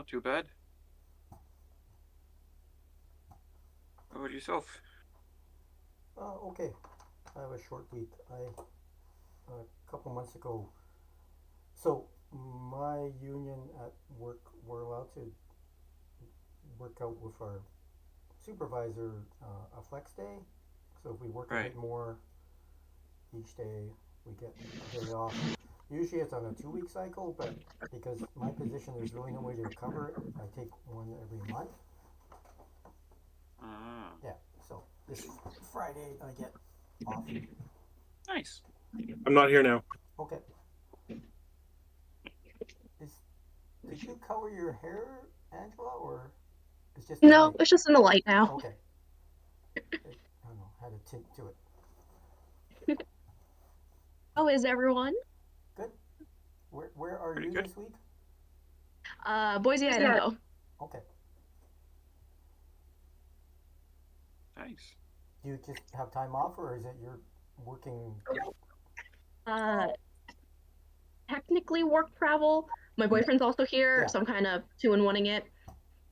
not too bad. How about yourself? Okay. I have a short week. A couple months ago. So my union at work, we're allowed to work out with our supervisor a flex day. So if we work a Right. bit more each day, we get a day off. Usually it's on a 2 week cycle, but because my position, there's really no way to cover it. I take one every month. Ah, Yeah. So this Friday I get off. nice. I'm not here now. Okay. Is Did you color your hair, Angela, or it's just the No, light? it's just in the light now. Okay. I don't know. Had a tint to it. How is everyone? Good. Where are Pretty you good. this week? Boise, Idaho. Okay. Nice. Do you just have time off, or is it you're working? Uh, Technically work travel. My boyfriend's also here, Yeah. so I'm kind of two in oneing it.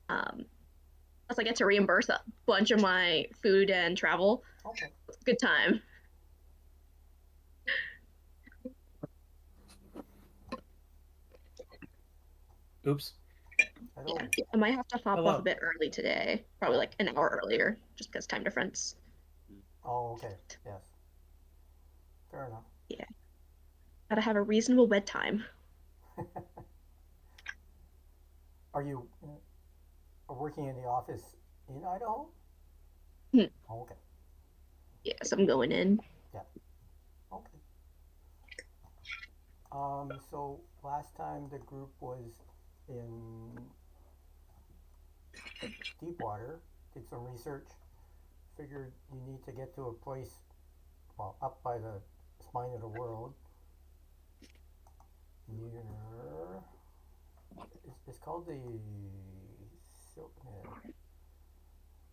Um, Plus I get to reimburse a bunch of my food and travel. Okay. It's a good time. Oops. Hello. Yeah, I might have to hop off a Hello. bit early today, probably Oh. like an hour earlier, just because time difference. Oh. Okay. Yes. Fair enough. Yeah, gotta have a reasonable bedtime. Are you working in the office in Idaho? Hmm. Oh, okay. Yes, I'm going in. Yeah. Okay. So last time the group was in Deepwater, did some research, figured you need to get to a place, well, up by the spine of the world, near, it's called the, where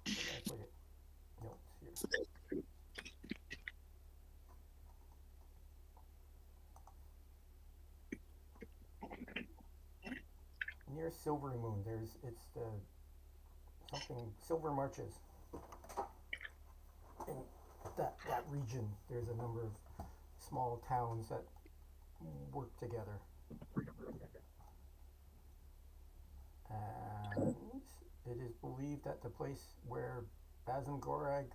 did I put it? No, it's here. Near Silvery Moon, it's the, something, Silver Marches. In that region, there's a number of small towns that work together. And it is believed that the place where Basim Gorag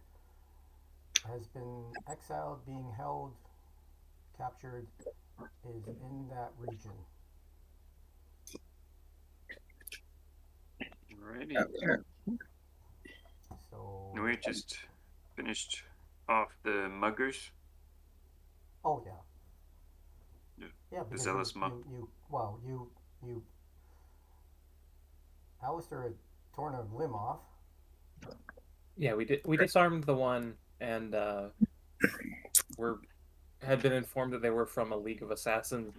has been exiled, being held, captured, is in that region. Alrighty. So, And we just finished off the muggers. oh yeah, Yeah. yeah, The because zealous mug. well, you, Alistair had torn a limb off. Yeah, we disarmed the one, and were had been informed that they were from a League of Assassins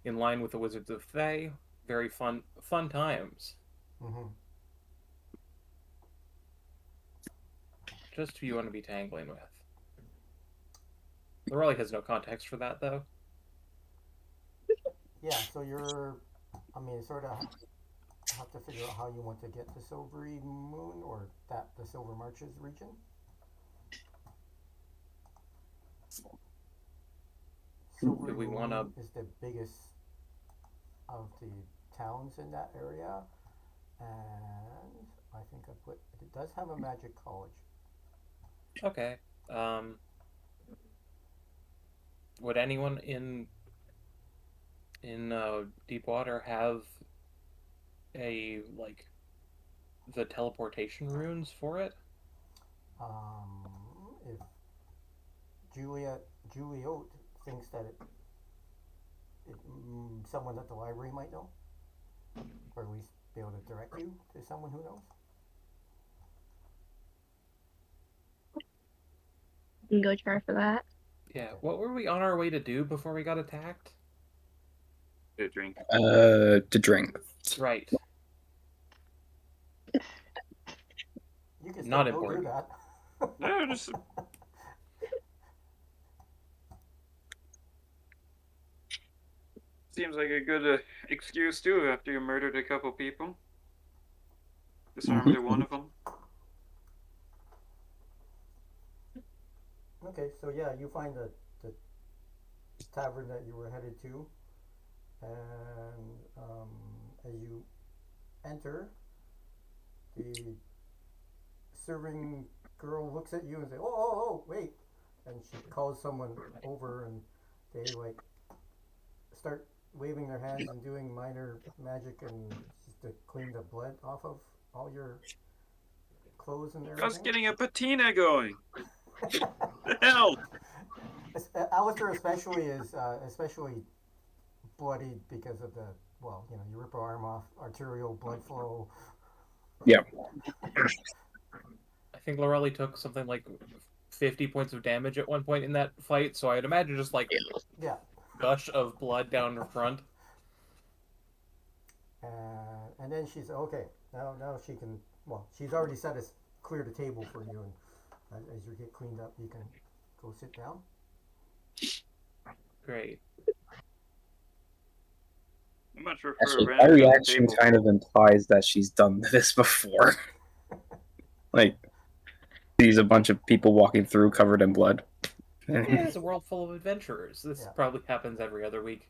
in line with the Wizards of Thay. Very fun times. Mm-hmm. Just who you want to be tangling with. Lorelli has no context for that, though. Yeah, so I mean, sort of have to figure out how you want to get to Silvery Moon or that the Silver Marches region. Do Silvery we want to? Moon is the biggest of the towns in that area, and I think I put it does have a magic college. Okay. Would anyone in Deepwater have a like the teleportation runes for it? If Juliet Juliote thinks that someone at the library might know, or at least be able to direct you to someone who knows. You can go try for that. Yeah. Okay, What were we on our way to do before we got attacked? The drink. To drink. Right. you can still Not go do important. that. Yeah, just seems like a good excuse too after you murdered a couple people. Disarmed one of them. Okay, so yeah, you find the tavern that you were headed to, and as you enter, the serving girl looks at you and says, "Oh, wait!" And she calls someone over, and they like start waving their hands and doing minor magic and just to clean the blood off of all your clothes and I was everything. getting a patina going. The hell? Alistair especially is especially bloodied because of the, well, you know, you rip her arm off, arterial blood flow. Yeah. I think Lorelli took something like 50 points of damage at one point in that fight, so I'd imagine just like Yeah. gush of blood down her front. And then she's okay. Now she can. Well, she's already set us cleared a table for you, and as you get cleaned up, you can go sit down. Great. I much prefer Actually, a my random reaction table. kind of implies that she's done this before. Like, sees a bunch of people walking through covered in blood. Yeah, it's a world full of adventurers. This Yeah. probably happens every other week.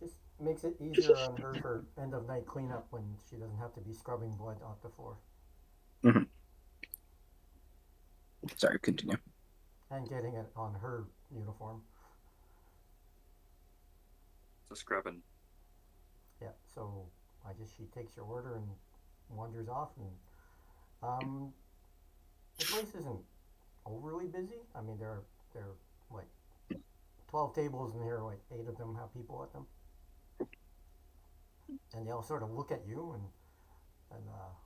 Just makes it easier on her for end of night cleanup when she doesn't have to be scrubbing blood off the floor Sorry, continue. and getting it on her uniform. It's a scrubbing. Yeah. So I guess she takes your order and wanders off, and the place isn't overly busy. I mean, there are like 12 tables in here, like 8 of them have people at them, and they all sort of look at you, and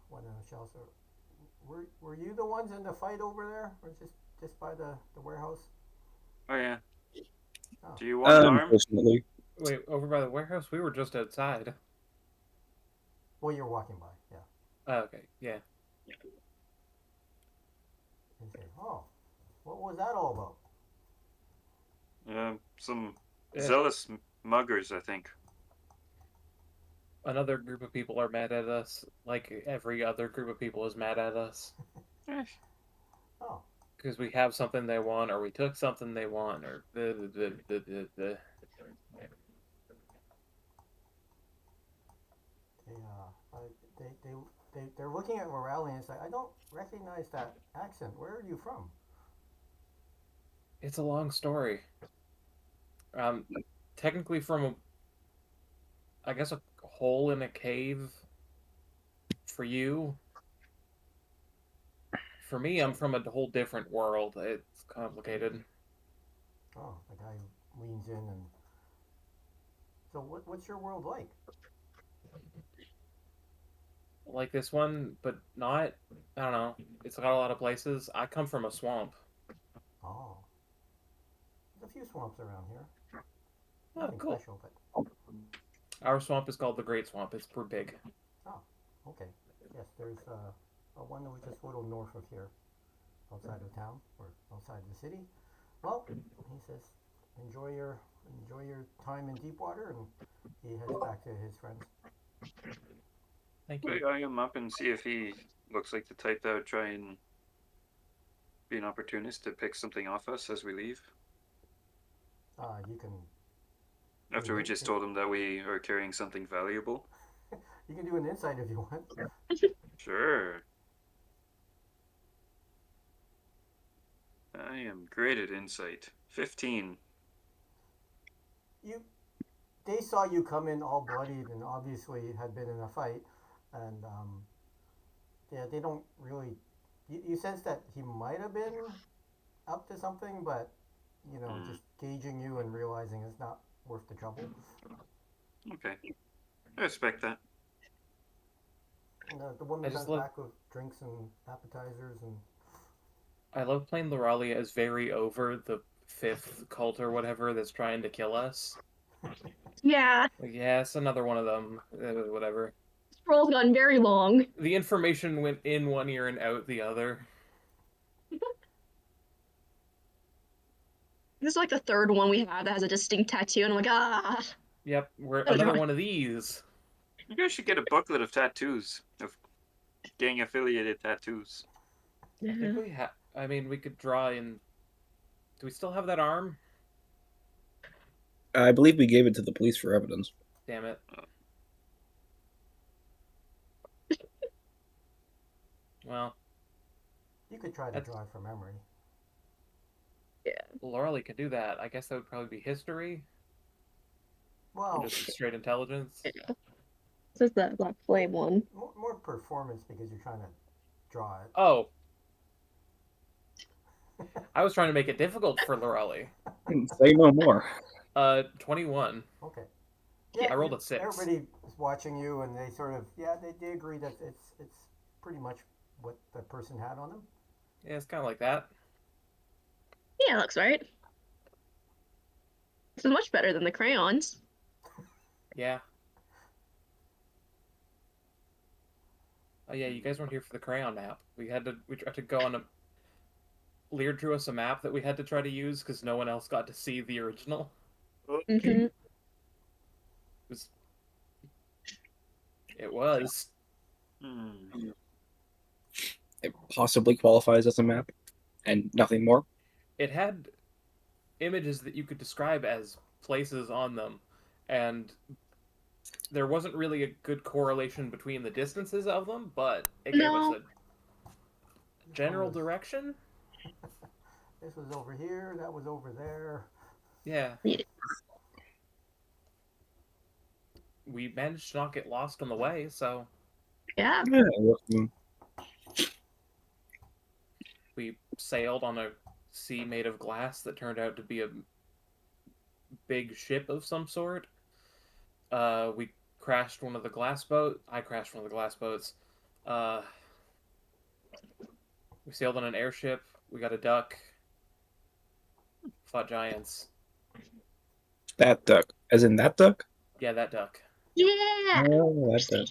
one of them shouts, were you the ones in the fight over there, or just by the warehouse? Oh yeah. Oh. Do you want an arm? Unfortunately. Wait, over by the warehouse? We were just outside. Well, you're walking by, yeah. Oh, okay, yeah. And say, oh, what was that all about? Some Yeah. zealous muggers, I think. Another group of people are mad at us, like every other group of people is mad at us. Eh, Oh, Because we have something they want, or we took something they want, or they they're looking at Morale and it's like, I don't recognize that accent. Where are you from? It's a long story. Technically from I guess a hole in a cave for you. For me, I'm from a whole different world. It's complicated. Oh, the guy leans in and. So what's your world like? Like this one, but not. I don't know. It's got a lot of places. I come from a swamp. Oh, there's a few swamps around here. Oh, Nothing cool. special, but Our swamp is called the Great Swamp. It's pretty big. okay. Yes, there's one which is a little north of here, outside of town or outside the city. Well, he says, enjoy your time in Deepwater, and he heads back to his friends. Thank we you. eye him up and see if he looks like the type that would try and be an opportunist to pick something off us as we leave. You can After we just told him that we are carrying something valuable. you can do an insight if you want. Sure. I am great at insight. 15. They saw you come in all bloodied and obviously had been in a fight, and yeah, they don't really. You sense that he might have been up to something, but you know, just gauging you and realizing it's not worth the trouble. Okay. I respect that. And the woman comes back with drinks and appetizers, and I love playing Lorelli as very over the 5th cult or whatever that's trying to kill us. Yeah, Like, yeah, it's another one of them. Whatever. this roll's gotten very long. The information went in one ear and out the other. This is like the third one we have that has a distinct tattoo, and I'm like, ah. We're That was another wrong. one of these. You guys should get a booklet of tattoos. Of gang affiliated tattoos. I think we have. I mean, we could draw in. Do we still have that arm? I believe we gave it to the police for evidence. Damn it. Well, You could try to that's draw it from memory. Lorelei could do that. I guess that would probably be history or Well, just straight intelligence. This is the Black Flame one. more performance because you're trying to draw it. Oh, I was trying to make it difficult for Lorelei. Say no more. 21. Okay. Yeah, I rolled a 6. Everybody is watching you, and they sort of they agree that it's pretty much what the person had on them. Yeah, it's kind of like that. Yeah, looks right. This is much better than the crayons. Yeah. Oh yeah, you guys weren't here for the crayon map. We tried to go on a. Lear drew us a map that we had to try to use because no one else got to see the original. Mm-hmm. It was. Hmm. It possibly qualifies as a map, and nothing more. It had images that you could describe as places on them, and there wasn't really a good correlation between the distances of them, but it gave us No. a general direction. This was over here. That was over there. Yeah. Yeah. We managed to not get lost on the way, so Yeah. Yeah, we sailed on a sea made of glass that turned out to be a big ship of some sort. We crashed one of the glass boats. I crashed one of the glass boats. We sailed on an airship. We got a duck. Fought giants. that duck. As in that duck? Yeah, that duck. Yeah. Oh, that duck.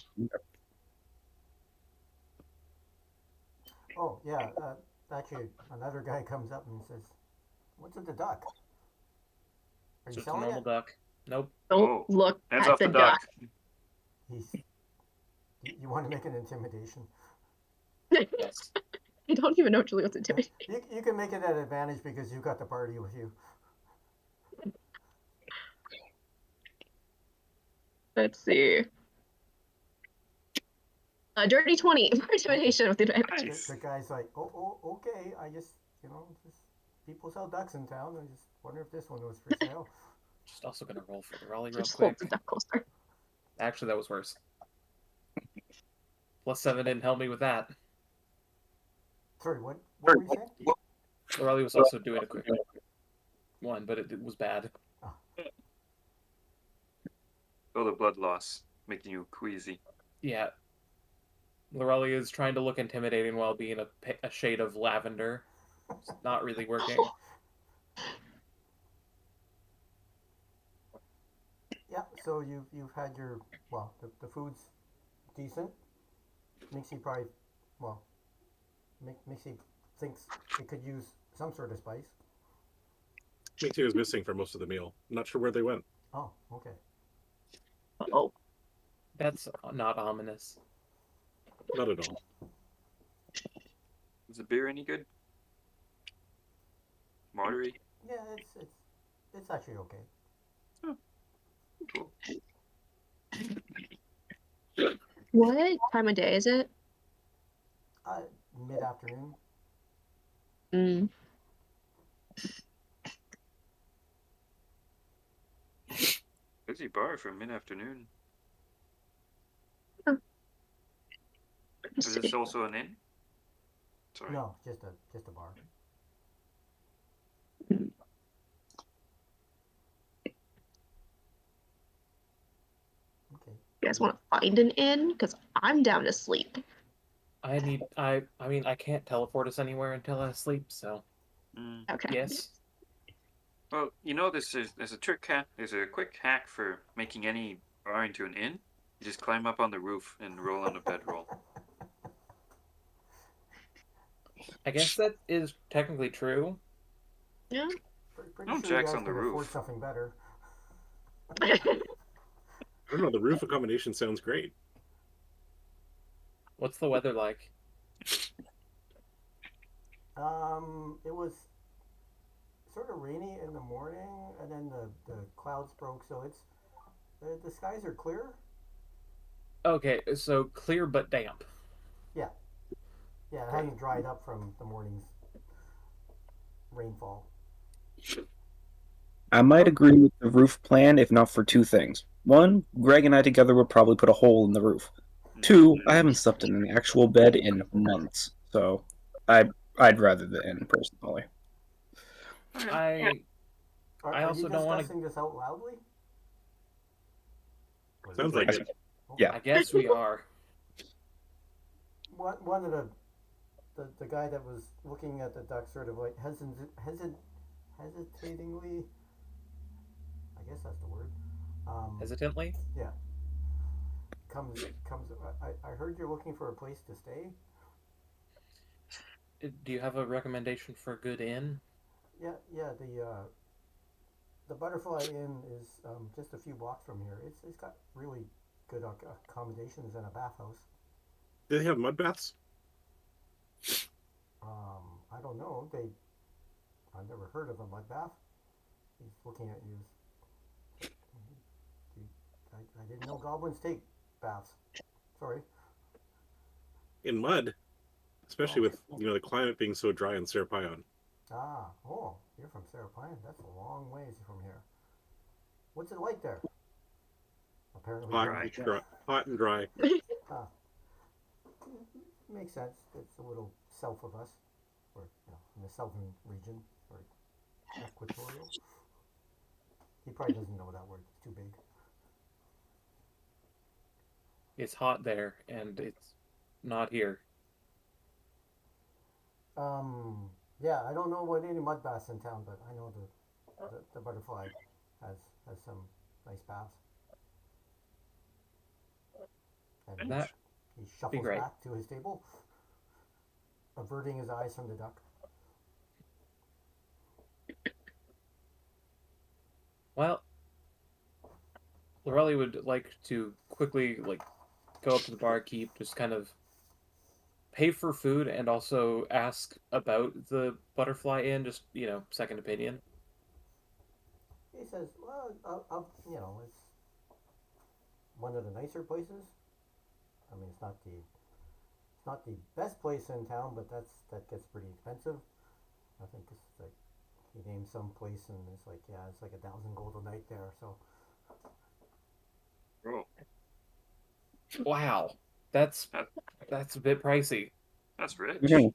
Oh yeah. Actually, another guy comes up and says, "What's with the duck? Are you Just a selling normal it?" duck. Nope. Don't Oh, look hands at off the the duck. duck. He's. You want to make an intimidation? Yes. I don't even know what Julie was doing. You can make it an advantage because you've got the party with you. Let's see. Dirty 20 for intimidation with advantage. Nice. The guy's like, oh, okay. I just just people sell ducks in town. I just wonder if this one was for sale. Just also gonna roll for the Raleigh real Just hold quick. the duck closer. Actually, that was worse. +7 didn't help me with that. Sorry, what were you saying? Raleigh was also doing a quick one, but it was bad. Oh, the blood loss making you queasy. Yeah. Lorelei is trying to look intimidating while being a shade of lavender. It's not really working. Yeah. So you've had your the food's decent. Mixie probably Mixie thinks it could use some sort of spice. Mixie was missing for most of the meal. I'm not sure where they went. Oh, okay. Oh. That's not ominous. Not at all. Is the beer any good? Watery? Yeah, it's actually okay. Cool. What time of day is it? Mid afternoon. Mm. Busy bar for mid-afternoon. Let's Is see. this also an inn? Sorry. No, just a bar. Okay. You guys want to find an inn? Because I'm down to sleep. I mean, I can't teleport us anywhere until I sleep, so Mm. Okay. yes. Well, there's a there's a quick hack for making any bar into an inn. You just climb up on the roof and roll on a bedroll. I guess that is technically true. Yeah. Pretty No sure jacks you guys on the could afford roof. something better. I don't know. The roof accommodation sounds great. What's the weather like? It was sort of rainy in the morning, and then the clouds broke, so it's the skies are clear. Okay, so clear but damp. Yeah, yeah, it Okay. hasn't dried up from the morning's rainfall. I might Oh, agree with the roof plan if not for two things. One, Greg and I together would probably put a hole in the roof. Mm. Two, I haven't slept in an actual bed in months, so I I'd rather the inn personally. Okay. I I are you also don't want to. discussing this out loudly? Or is it Sounds just like I, it. okay? yeah, I guess we are. One of the guy that was looking at the duck sort of like hesitatingly, I guess that's the word. Um, Hesitantly. yeah, comes. I heard you're looking for a place to stay. Do you have a recommendation for a good inn? Yeah, yeah. The Butterfly Inn is just a few blocks from here. It's got really good accommodations and a bathhouse. Do they have mud baths? I don't know. I've never heard of a mud bath. He's looking at you. I didn't know goblins take baths. Sorry. In mud, especially Oh. with the climate being so dry in Serapion. Oh, you're from Serapion. That's a long ways from here. What's it like there? Apparently Hot dry. Dry. and dry. Hot and dry. Ah, makes sense. It's a little south of us, or in the southern region, or equatorial. He probably doesn't know that word. It's too big. It's hot there, and it's not here. Yeah, I don't know about any mud baths in town, but I know the butterfly has some nice baths. And That he be shuffles great. back to his table, averting his eyes from the duck. Well, Lorelli would like to quickly go up to the barkeep, just kind of pay for food, and also ask about the Butterfly Inn. Just second opinion. He says, "Well, it's one of the nicer places. I mean, it's not the best place in town, but that gets pretty expensive. I think it's like he named some place, and it's like it's like 1,000 gold a night there. So Oh, Wow, that's that, that's a bit pricey. that's rich. Mhm.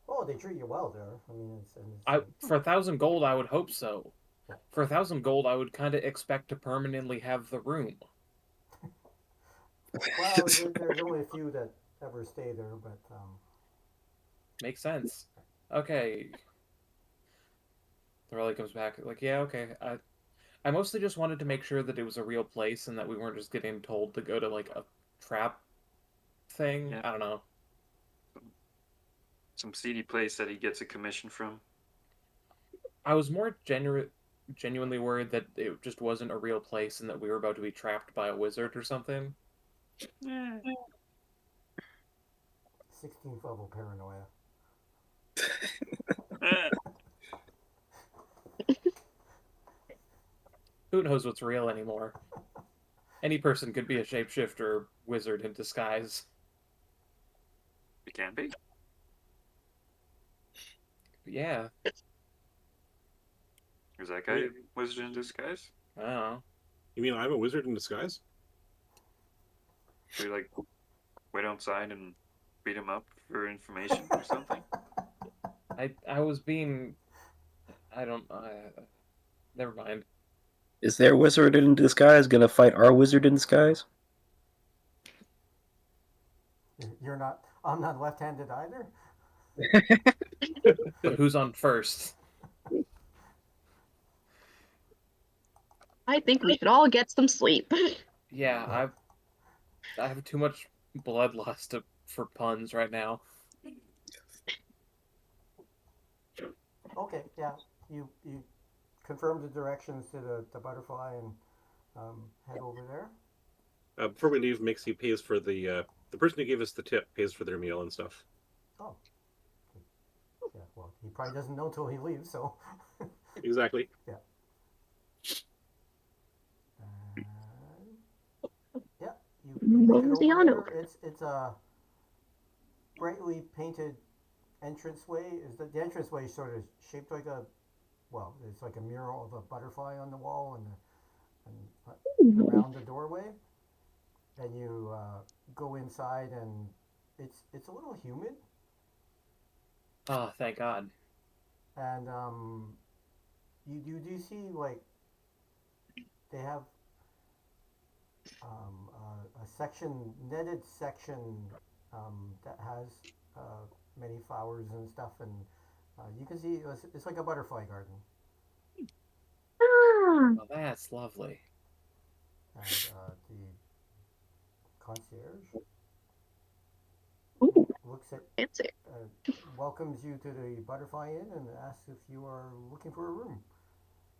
oh, they treat you well there. I mean, it's I For 1,000 gold, I would hope so. yeah. For 1,000 gold, I would kind of expect to permanently have the room. Well, there's only a few that ever stay there, but Makes sense. Okay, Lorelli comes back yeah, okay. I mostly just wanted to make sure that it was a real place and that we weren't just getting told to go to a trap thing. Yeah. I don't know. Some seedy place that he gets a commission from. I was more genuinely worried that it just wasn't a real place and that we were about to be trapped by a wizard or something. Yeah. 16th level paranoia. Eh, Who knows what's real anymore? Any person could be a shapeshifter or wizard in disguise. it can be. Yeah, Is that guy wizard in disguise? I don't know. You mean I'm a wizard in disguise? Should we wait outside and beat him up for information or something? I was being. I don't. Never mind. Is their wizard in disguise gonna fight our wizard in disguise? You're not. I'm not left-handed either. But who's on first? I think we should all get some sleep. Yeah, I have too much bloodlust for puns right now. Okay, yeah. You confirm the directions to the butterfly and head over there. Before we leave, Mixie pays for the The person who gave us the tip pays for their meal and stuff. Oh, yeah. Well, he probably doesn't know till he leaves. So, Exactly. yeah. Yeah, you make it Mosey over on there. over. It's a brightly painted entranceway. Is the entranceway sort of shaped like a, well, it's like a mural of a butterfly on the wall and around the doorway. And you go inside, and it's a little humid, Oh, thank God. and you do see like they have a section, netted section, that has many flowers and stuff, and you can see it's like a butterfly garden, Ah, Oh, that's lovely. and the concierge ooh, looks at fancy. uh, welcomes you to the Butterfly Inn and asks if you are looking for a room.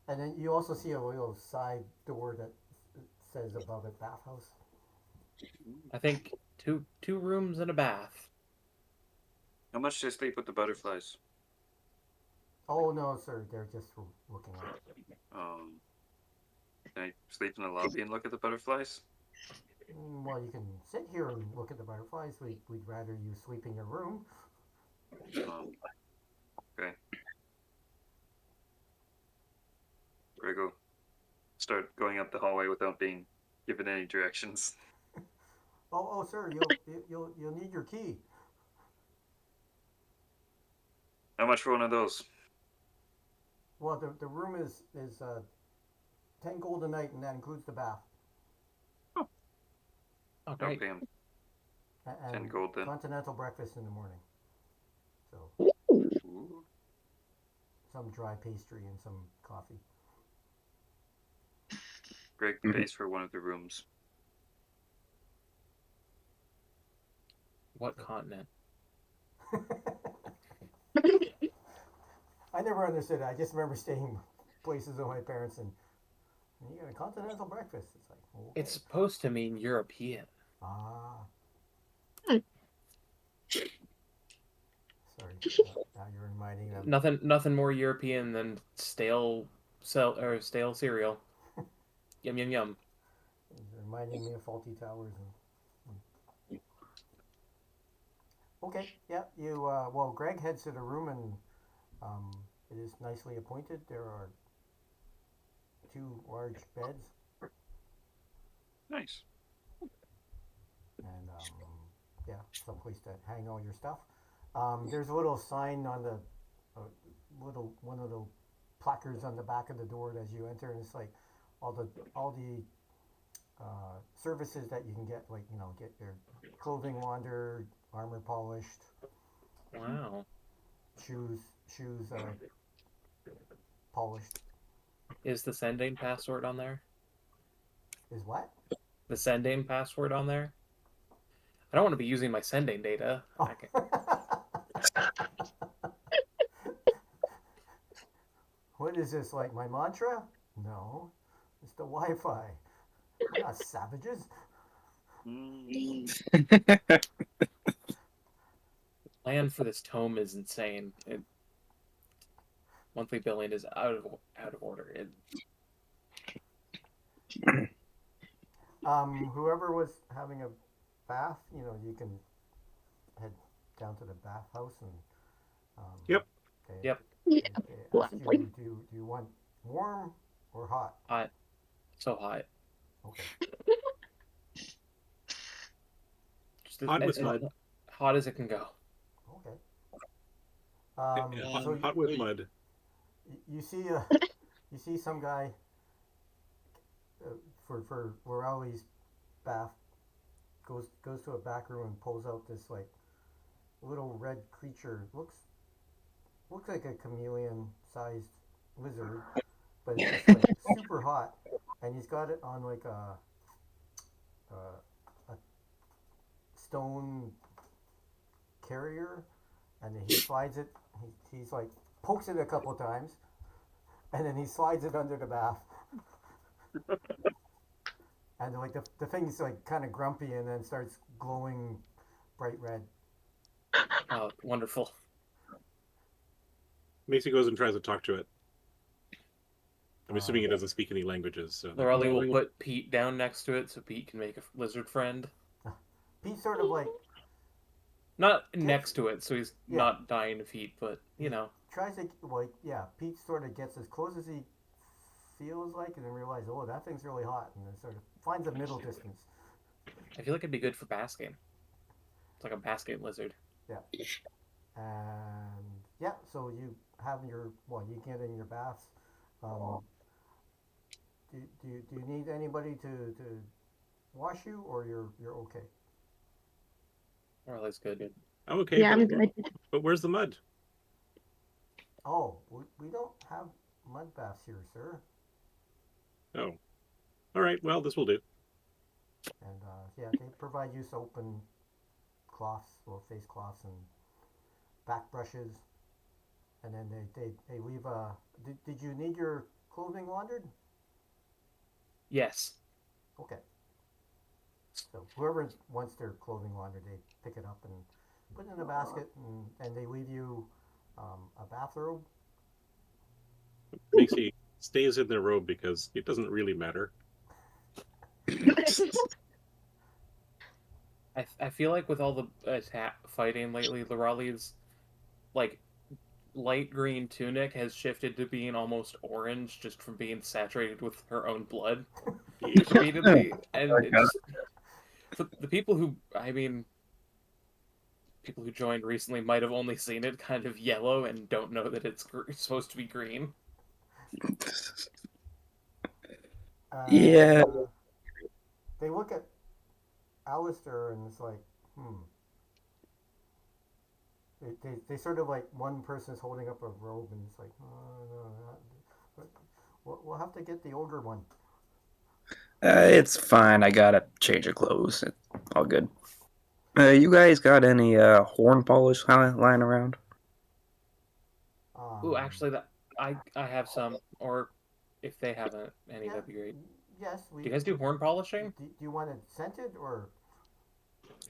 And then you also see a little side door that says above it bathhouse. I think two rooms and a bath. How much do they sleep with the butterflies? Oh no, sir, they're just looking at. Um, can I sleep in the lobby and look at the butterflies? Well, you can sit here and look at the butterflies. We'd rather you sleep in your room. Um, okay. Grego, start going up the hallway without being given any directions. Oh, sir, you'll need your key. How much for one of those? Well, the room is 10 gold a night, and that includes the bath Oh, Oh, I'll great. pay him and 10 gold then. continental breakfast in the morning. So Ooh. some dry pastry and some coffee. Greg Mhm. pays for one of the rooms. What continent? I never understood it. I just remember staying places with my parents, and you got a continental breakfast. It's like, okay. It's supposed to mean European. Ah, Hmm. sorry. Now you're reminding them. Nothing more European than stale cereal. Yum yum yum. You're reminding me of faulty towers. Okay, yeah. You well, Greg heads to the room, and it is nicely appointed. There are two large beds, Nice. and yeah, someplace to hang all your stuff. There's a little sign on the little one of the placards on the back of the door as you enter, and it's like all the services that you can get, like get your clothing laundered, armor polished, Wow. shoes polished. Is the sending password on there? Is what? The sending password on there? I don't want to be using my sending data. Oh. What is this, like my mantra? No, it's the Wi-Fi. We're not savages. Mm. Plan for this tome is insane. Monthly billing is out of order. Whoever was having a bath, you can head down to the bathhouse, and Yep. they, Yep. they, Yeah, they ask lovely. you, do you want warm or hot? Hot. So hot. Okay. Just Hot with as mud. hot as it can go. Okay. Hot, So hot with mud. you see you see some guy uh, for Lorelli's bath goes to a back room and pulls out this like little red creature. Looks like a chameleon sized lizard, but it's just like super hot, and he's got it on like a stone carrier, and then he slides it. He's like pokes it a couple of times, and then he slides it under the bath. and like the thing's like kind of grumpy and then starts glowing bright red. Oh, wonderful. Macy goes and tries to talk to it. I'm assuming it Um, doesn't speak any languages. So Lorelli will put Pete down next to it so Pete can make a lizard friend. Pete sort of like Not gets, next to it, so he's yeah, not dying of heat, but you know. tries to like, yeah. Pete sort of gets as close as he feels like, and then realizes, oh, that thing's really hot, and then sort of finds a middle distance. I feel like it'd be good for basking. It's like a basking lizard. Yeah, and yeah. So you have your you get in your baths. Um, do you need anybody to wash you, or you're okay? Lorelli's good. I'm okay, Yeah, I'm good. but where's the mud? Oh, we don't have mud baths here, sir. Oh, all right. Well, this will do. And yeah, they provide you soap and cloths, well, face cloths and back brushes, and then they leave a. Did you need your clothing laundered? Yes. Okay. So whoever wants their clothing laundered, they pick it up and put it in a basket, and they leave you a bathrobe. Macy stays in their robe because it doesn't really matter. I feel like with all the fighting lately, Lorelli's like light green tunic has shifted to being almost orange just from being saturated with her own blood repeatedly, and Oh my it God. just for the people who people who joined recently might have only seen it kind of yellow and don't know that it's supposed to be green. Yeah. They look at Alistair and it's like, hmm. They sort of like one person's holding up a robe and it's like, oh, no, not, we'll have to get the older one. It's fine. I got a change of clothes. It's all good. You guys got any horn polish lying around? Ooh, actually, that I have some, or if they haven't any, Yeah, that'd be great. yes, Do you guys do horn polishing? Do you want it scented or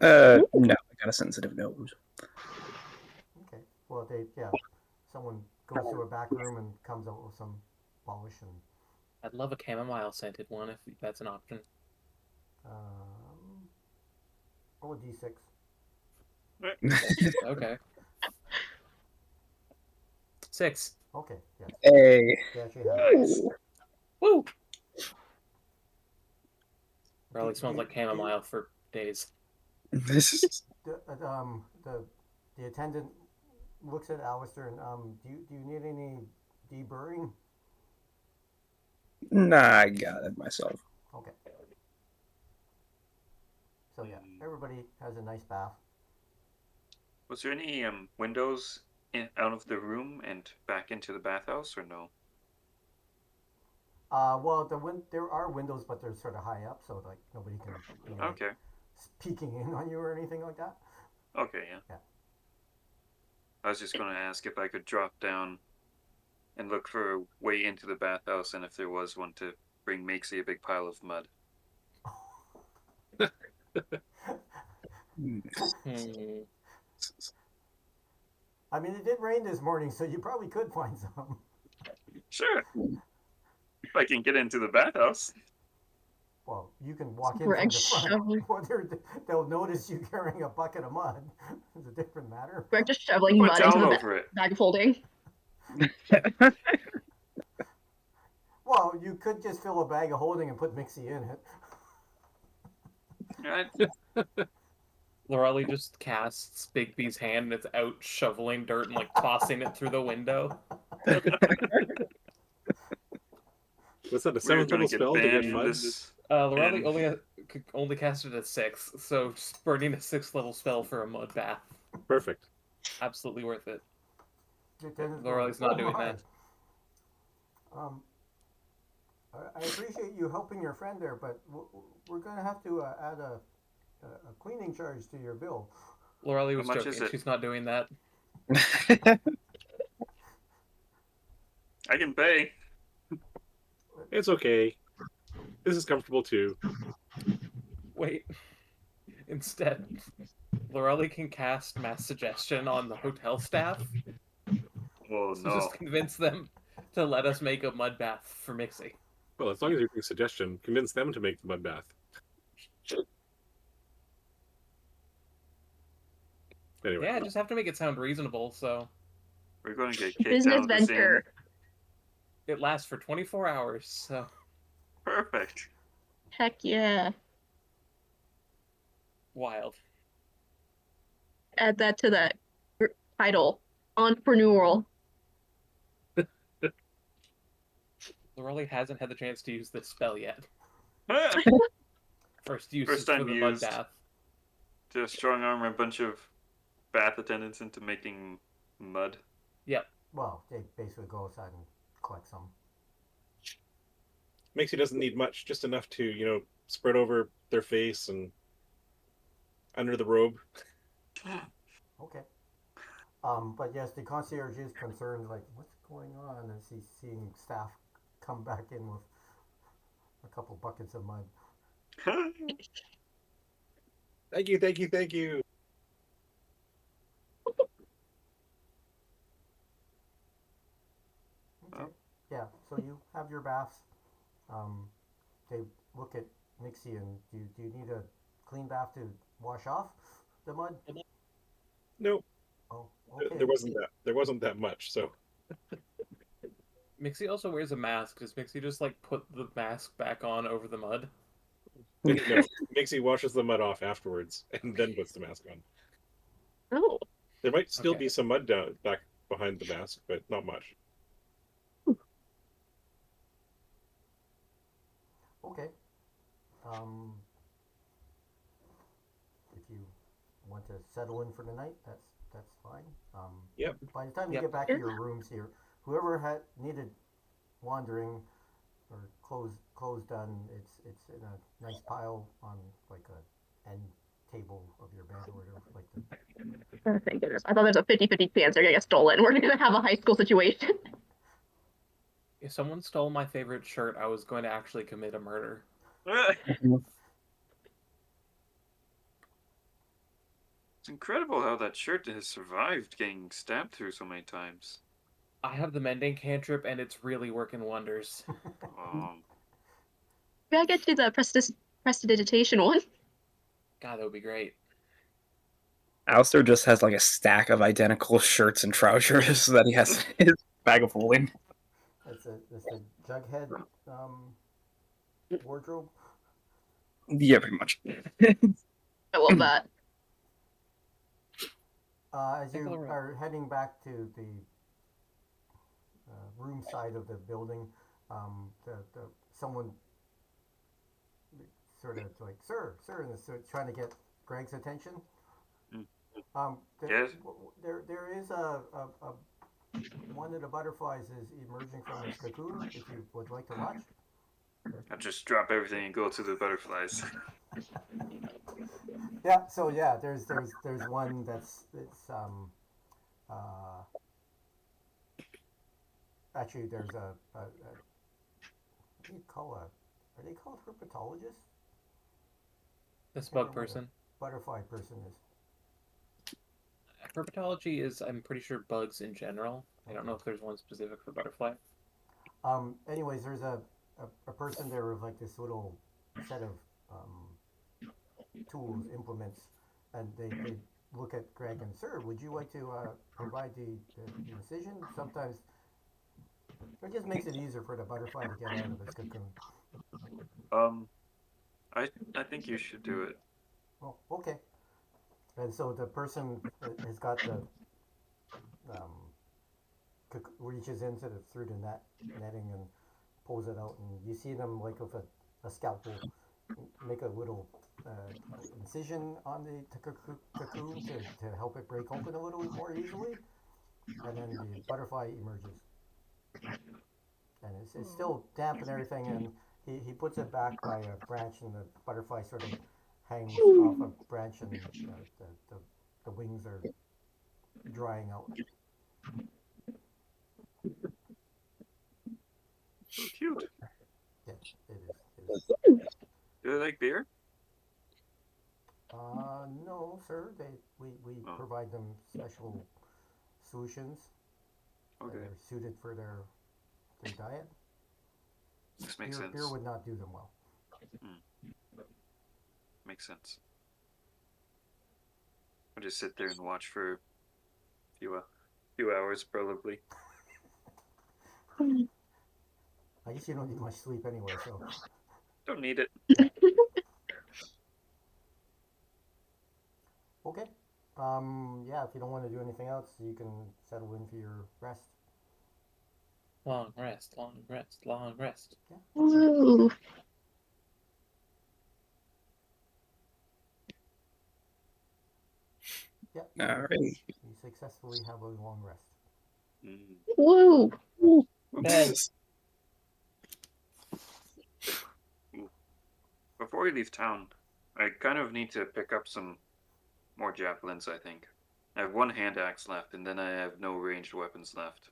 No, I got a sensitive nose. okay? Well, someone goes to a back room and comes out with some polish and I'd love a chamomile scented one if that's an option. um, roll a d6. Okay. 6. Okay, yes, Hey. they actually have. Nice. Woo! Do, Probably smells do, like chamomile for days. This is the attendant looks at Alistair and do you need any deburring? nah, I got it myself. Okay. So yeah, everybody has a nice bath. Was there any windows out of the room and back into the bathhouse, or no? Well, there are windows, but they're sort of high up, so like nobody can be like Okay. peeking in on you or anything like that. Okay, yeah. Yeah. I was just going to ask if I could drop down and look for a way into the bathhouse, and if there was one, to bring Makesy a big pile of mud. Hmm. I mean, it did rain this morning, so you probably could find some. Sure. If I can get into the bathhouse. Well, you can walk in Greg from the front. shoveling. Whether they'll notice you carrying a bucket of mud is a different matter. Greg just shoveling Put mud into down the over it. bag of holding. Well, you could just fill a bag of holding and put Mixie in it. Lorelli just casts Bigby's hand and it's out shoveling dirt and like tossing it through the window. What's that? A We're seventh going level to get spell to get banned mud? this. Lorelli And could only cast it at 6th, so just burning a 6th level spell for a mud bath. Perfect. Absolutely worth it. Lieutenant's Lorelli's going, not doing my." that. I appreciate you helping your friend there, but we're going to have to add a cleaning charge to your bill. Lorelli How was much is joking. it? She's not doing that. I can pay. It's okay. This is comfortable too. Wait. Instead, Lorelli can cast mass suggestion on the hotel staff. Oh So no. just convince them to let us make a mud bath for Mixie. Well, as long as you're doing suggestion, convince them to make the mud bath. Anyway, Yeah, just have to make it sound reasonable, so We're going to get kicked Business out of this inn. venture. it lasts for 24 hours, so Perfect. Heck yeah. wild. Add that to the title. Entrepreneurial. Lorelli hasn't had the chance to use this spell yet. First use First is for time the mud used. bath. To strong arm a bunch of bath attendants into making mud. Yep. Well, they basically go outside and collect some. Mixie doesn't need much, just enough to, spread over their face and under the robe. Okay. But yes, the concierge is concerned, like, what's going on? As he's seeing staff come back in with a couple buckets of mud. Thank you, thank you, thank you. Okay. Yeah. So you have your baths. They look at Nixie and do you need a clean bath to wash off the mud? Nope, Oh, okay. there wasn't that much. So Mixie also wears a mask. Does Mixie just like put the mask back on over the mud? no, Mixie washes the mud off afterwards and then puts the mask on. Oh. There might still Okay. be some mud back behind the mask, but not much. Okay. If you want to settle in for the night, that's fine. Yep. By the time you Yep. get back to your rooms here, whoever had needed laundering or clothes done, it's in a nice pile on like a end table of your bed or whatever, like the. Oh, thank goodness. I thought there's a 50-50 chance they're gonna get stolen. We're gonna have a high school situation. If someone stole my favorite shirt, I was going to actually commit a murder. It's incredible how that shirt has survived getting stabbed through so many times. I have the mending cantrip, and it's really working wonders. Maybe I get you the prestidigitation one. God, that would be great. Alistair just has like a stack of identical shirts and trousers that he has in his bag of holding. That's a Jughead wardrobe. Yeah, pretty much. I love that. As you are heading back to the room side of the building, someone sort of like, sir, and is trying to get Greg's attention. Yes? There is a one of the butterflies is emerging from its cocoon. If you would like to watch. I'll just drop everything and go to the butterflies. Yeah. So yeah, there's one that's actually there's a what do you call are they called herpetologists? This bug person. Butterfly person is. Herpetology is, I'm pretty sure, bugs in general. I don't know if there's one specific for butterfly. Anyways, there's a person there with like this little set of tools, implements, and they look at Greg and, sir, would you like to provide the incision? Sometimes it just makes it easier for the butterfly to get out of its cocoon. I think you should do it. Oh, okay. And so the person has got the reaches into through the netting and pulls it out, and you see them like with a scalpel make a little incision on the cocoon to help it break open a little more easily, and then the butterfly emerges, and it's still damp and everything, and he puts it back by a branch, and the butterfly sort of hangs off a branch, and the wings are drying out. So cute. Yeah, it is. Do they like beer? No, sir. We Oh, provide them special solutions that okay. are suited for their diet. This makes Beer sense. would not do them well. Hmm, makes sense. I'll just sit there and watch for a few hours, probably. I guess you don't need much sleep anyway, so Don't need it. yeah. Okay. Yeah, if you don't want to do anything else, you can settle in for your rest. Long rest, long rest, long rest. Yeah. Woo. Yeah. All right. You successfully have a long rest. Mm. Woo. Hey, Ooh. Before we leave town, I kind of need to pick up some more javelins, I think. I have one hand axe left, and then I have no ranged weapons left.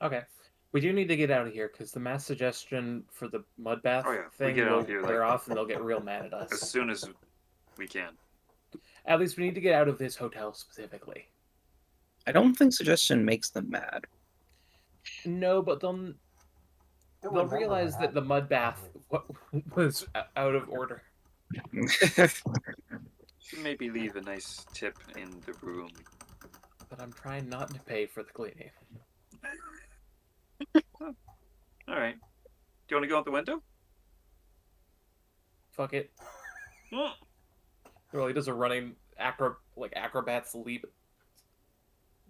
okay. We do need to get out of here because the mass suggestion for the mud bath Oh yeah, we thing get out of will here like wear off and they'll get real mad at as us. soon as we can. At least we need to get out of this hotel specifically. I don't think suggestion makes them mad. No, but They'll they'll remember what realize that the happened, mud bath probably. was out of order. Maybe leave a nice tip in the room. But I'm trying not to pay for the cleaning. Oh, all right. Do you want to go out the window? Fuck it. Mm. Well, he does a running acrobat's leap.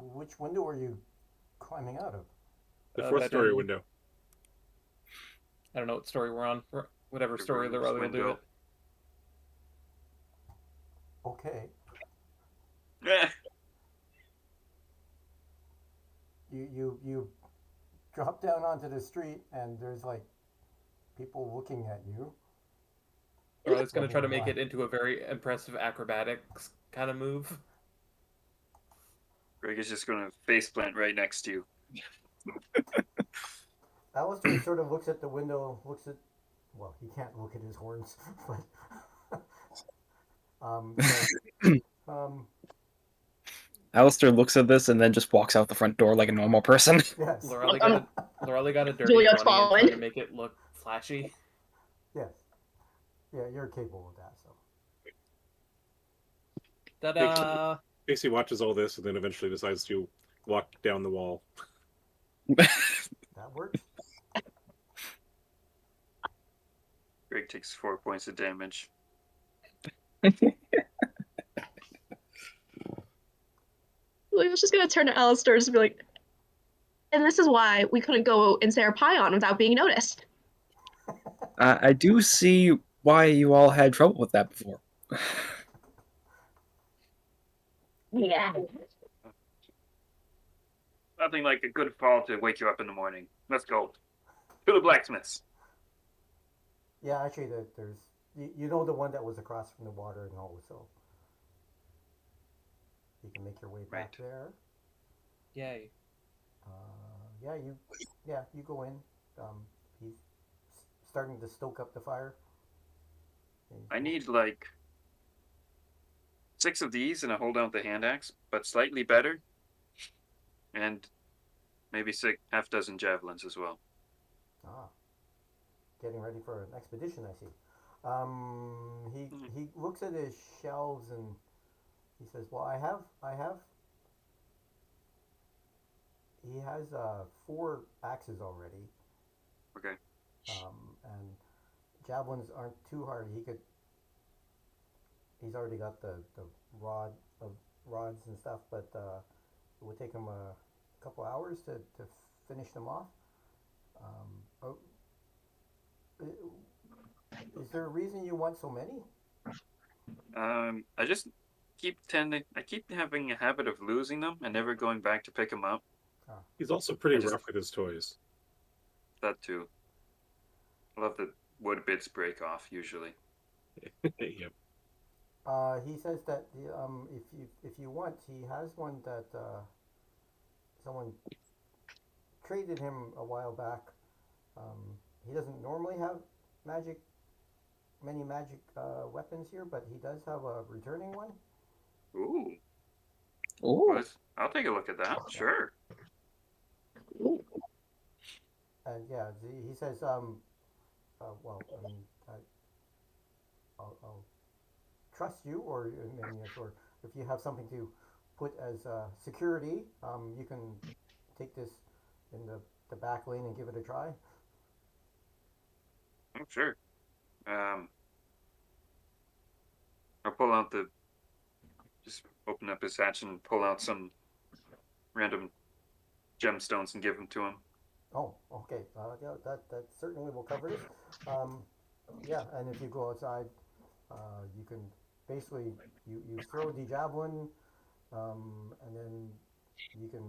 Which window are you climbing out of? The fourth story Bedroom. window. I don't know what story we're on. Whatever The story they're rose will do window. it. Okay. Eh, You drop down onto the street and there's like people looking at you. Or it's gonna try to Wondering make why. it into a very impressive acrobatics kind of move. Greg is just going to face plant right next to you. Alistair sort of looks at the window, looks at, well, he can't look at his horns, but says, um, Alistair looks at this and then just walks out the front door like a normal person. yes, Lorelli Um, got a dirty Juliet's 20 and tried to following. make it look flashy. yes, yeah, you're capable of that. So Ta-da! Casey watches all this and then eventually decides to walk down the wall. that works. Greg takes 4 points of damage. Juliet's just gonna turn to Alistair and be like, and this is why we couldn't go and say our pie on without being noticed. I do see why you all had trouble with that before. Yeah. Nothing like a good fall to wake you up in the morning. Let's go. To the blacksmith's. Yeah, actually, there's you know the one that was across from the water and all, so you can make your way back Right. there. Yay. You go in. He's starting to stoke up the fire. I need like 6 of these and I hold out the hand axe, but slightly better. And maybe half dozen javelins as well. Ah, getting ready for an expedition. I see. He looks at his shelves and he says, "Well, I have." He has 4 axes already, Okay. and javelins aren't too hard. He's already got the rod of rods and stuff, but it would take him a couple hours to finish them off. Oh, is there a reason you want so many? I just I keep having a habit of losing them and never going back to pick them up. He's also pretty I just- rough with his toys. That too. I love the wood bits break off usually. Yep. He says that if you want, he has one that someone traded him a while back. he doesn't normally have magic many magic weapons here, but he does have a returning one. Ooh. Oh, I'll take a look at that. Yeah, Sure. Ooh. and yeah, he says, well, I mean, I'll trust you, or I mean, if you have something to put as security, you can take this in the back lane and give it a try. Oh, sure. Um, I'll pull out the just open up his hatch and pull out some random gemstones and give them to him. Oh, okay. Yeah, that certainly will cover this. Um, yeah, and if you go outside, you can basically you throw the javelin, and then you can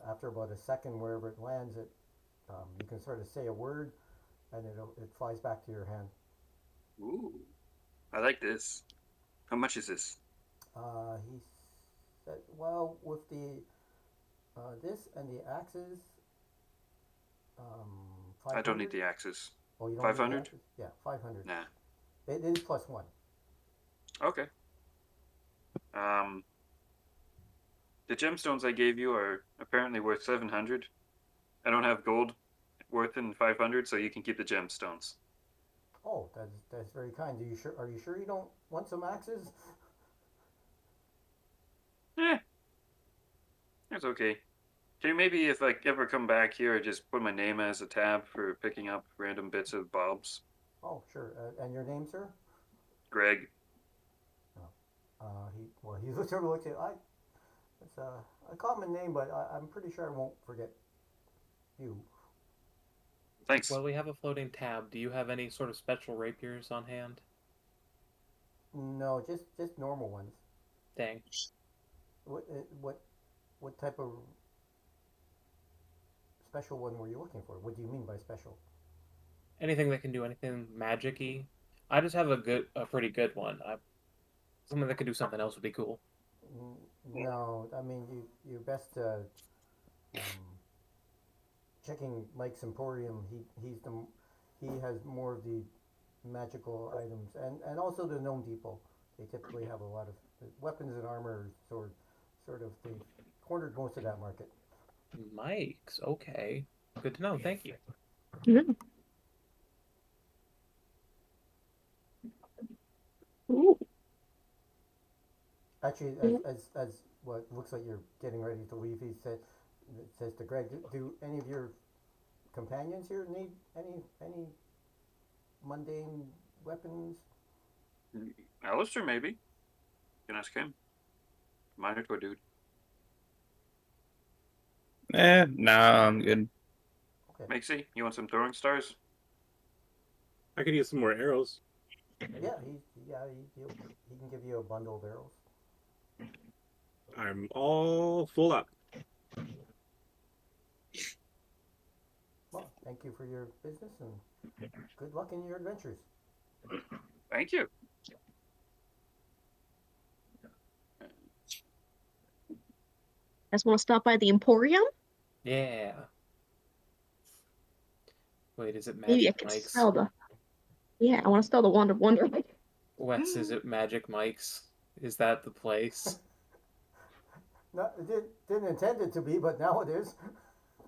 after about a second wherever it lands, you can sort of say a word, and it flies back to your hand. Ooh, I like this. How much is this? He said, well, with the this and the axes, I five don't need hundred. the axes. Oh, you don't need the 500? axes? Yeah, 500. Nah. It is plus one. Okay. Um, the gemstones I gave you are apparently worth 700. I don't have gold worth in 500, so you can keep the gemstones. Oh, that's very kind. Are you sure you don't want some axes? Eh, that's okay. Can you maybe, if I ever come back here, just put my name as a tab for picking up random bits of bobs? Oh, sure. And your name, sir? Greg. He sort of looks at I. It's a common name, but I'm pretty sure I won't forget you. Thanks. Well, we have a floating tab. Do you have any sort of special rapiers on hand? No, just normal ones. Dang. What uh, what what type of special one were you looking for? What do you mean by special? Anything that can do anything magic-y. I just have a pretty good one. Something that could do something else would be cool. No, I mean you best um, checking Mike's Emporium. He has more of the magical items, and also the Gnome Depot. They typically have a lot of weapons and armor. Sort of they've cornered most of that market. Mike's, okay. Good to know. Thank you. Mm. Ooh. Actually, as what looks like you're getting ready to leave, says to Greg, do any of your companions here need any mundane weapons? Alistair, maybe. You can ask him. Minotaur dude. nah, I'm good. Okay. Maxie, you want some throwing stars? I could use some more arrows. Yeah, he can give you a bundle of arrows. I'm all full up. Well, thank you for your business and good luck in your adventures. Thank you. Guys want to stop by the Emporium? Yeah. Wait, is it Maybe I Magic could Mike's? sell the. Yeah, I want to sell the Wand of Wonder. Wes, is it Magic Mike's? Is that the place? Not, it didn't intend it to be, but now it is.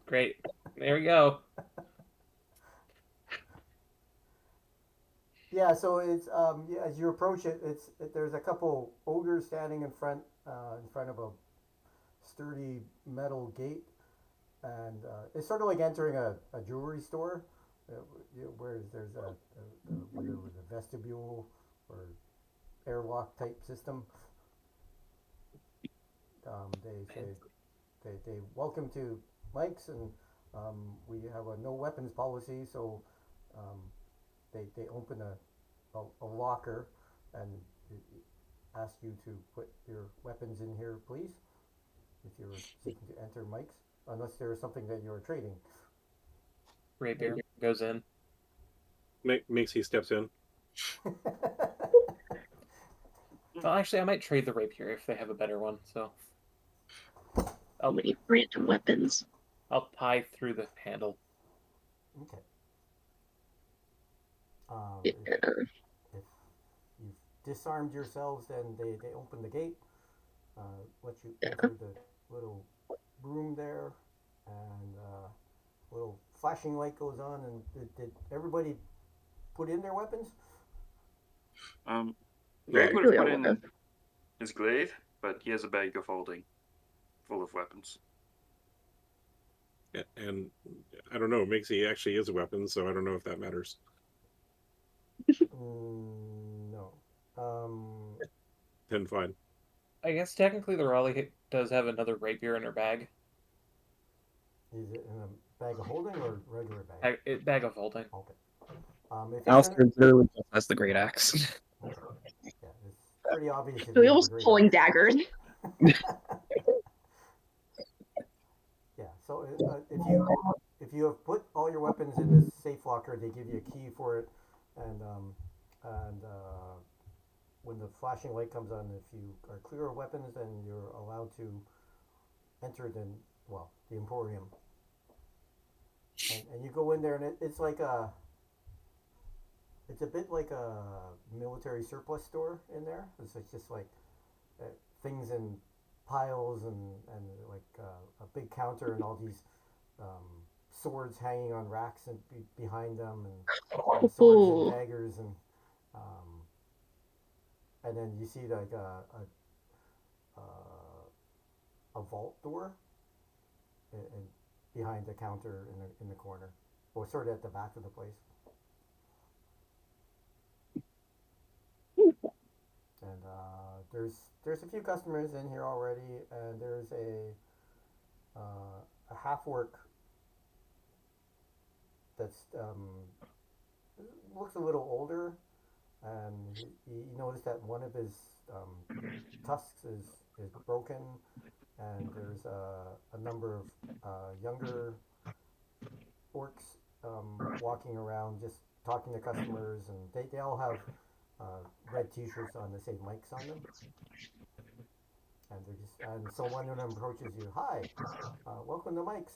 Great. There we go. Yeah, so it's yeah, as you approach it, there's a couple ogres standing in front of a sturdy metal gate, and it's sort of like entering a jewelry store, where there's whether it was a vestibule or airlock type system. They say they welcome to Mike's, and we have a no weapons policy, so um, they open a locker and ask you to put your weapons in here, please, if you're seeking to enter Mike's, unless there is something that you're trading. Rapier goes in. Minxie steps in. Well, actually, I might trade the rapier if they have a better one. So How many random weapons? I'll tie through the handle. Okay. Yeah. If you've disarmed yourselves, then they open the gate, let you enter the little room there, and little flashing light goes on. And did everybody put in their weapons? Yeah, Greg would have really put all in his glaive, but he has a bag of holding full of weapons. And I don't know. Mixie actually is a weapon, so I don't know if that matters. No. Um, Then fine. I guess technically the Raleigh does have another rapier in her bag. is it in a bag of holding or regular bag? Bag of holding. Okay. If you're Alistair literally just has the great axe. okay. Yeah, it's pretty obvious that We you have a almost great pulling axe. daggers. Yeah. So if you have put all your weapons in this safe locker, they give you a key for it, and when the flashing light comes on, if you are clear of weapons, then you're allowed to enter the Emporium. And you go in there, and it's like it's a bit like a military surplus store in there. It's just like uh, things in piles and like a big counter and all these um, swords hanging on racks and behind them, and swords and Ooh. daggers, um, and then you see like a vault door and behind the counter in the corner, or sort of at the back of the place. And there's a few customers in here already, and there's a half work that's looks a little older, and he noticed that one of his tusks is broken, and there's a number of younger orcs walking around just talking to customers, and they all have red T-shirts on that say mics on them, and so one of them approaches you. Hi, welcome to Mike's.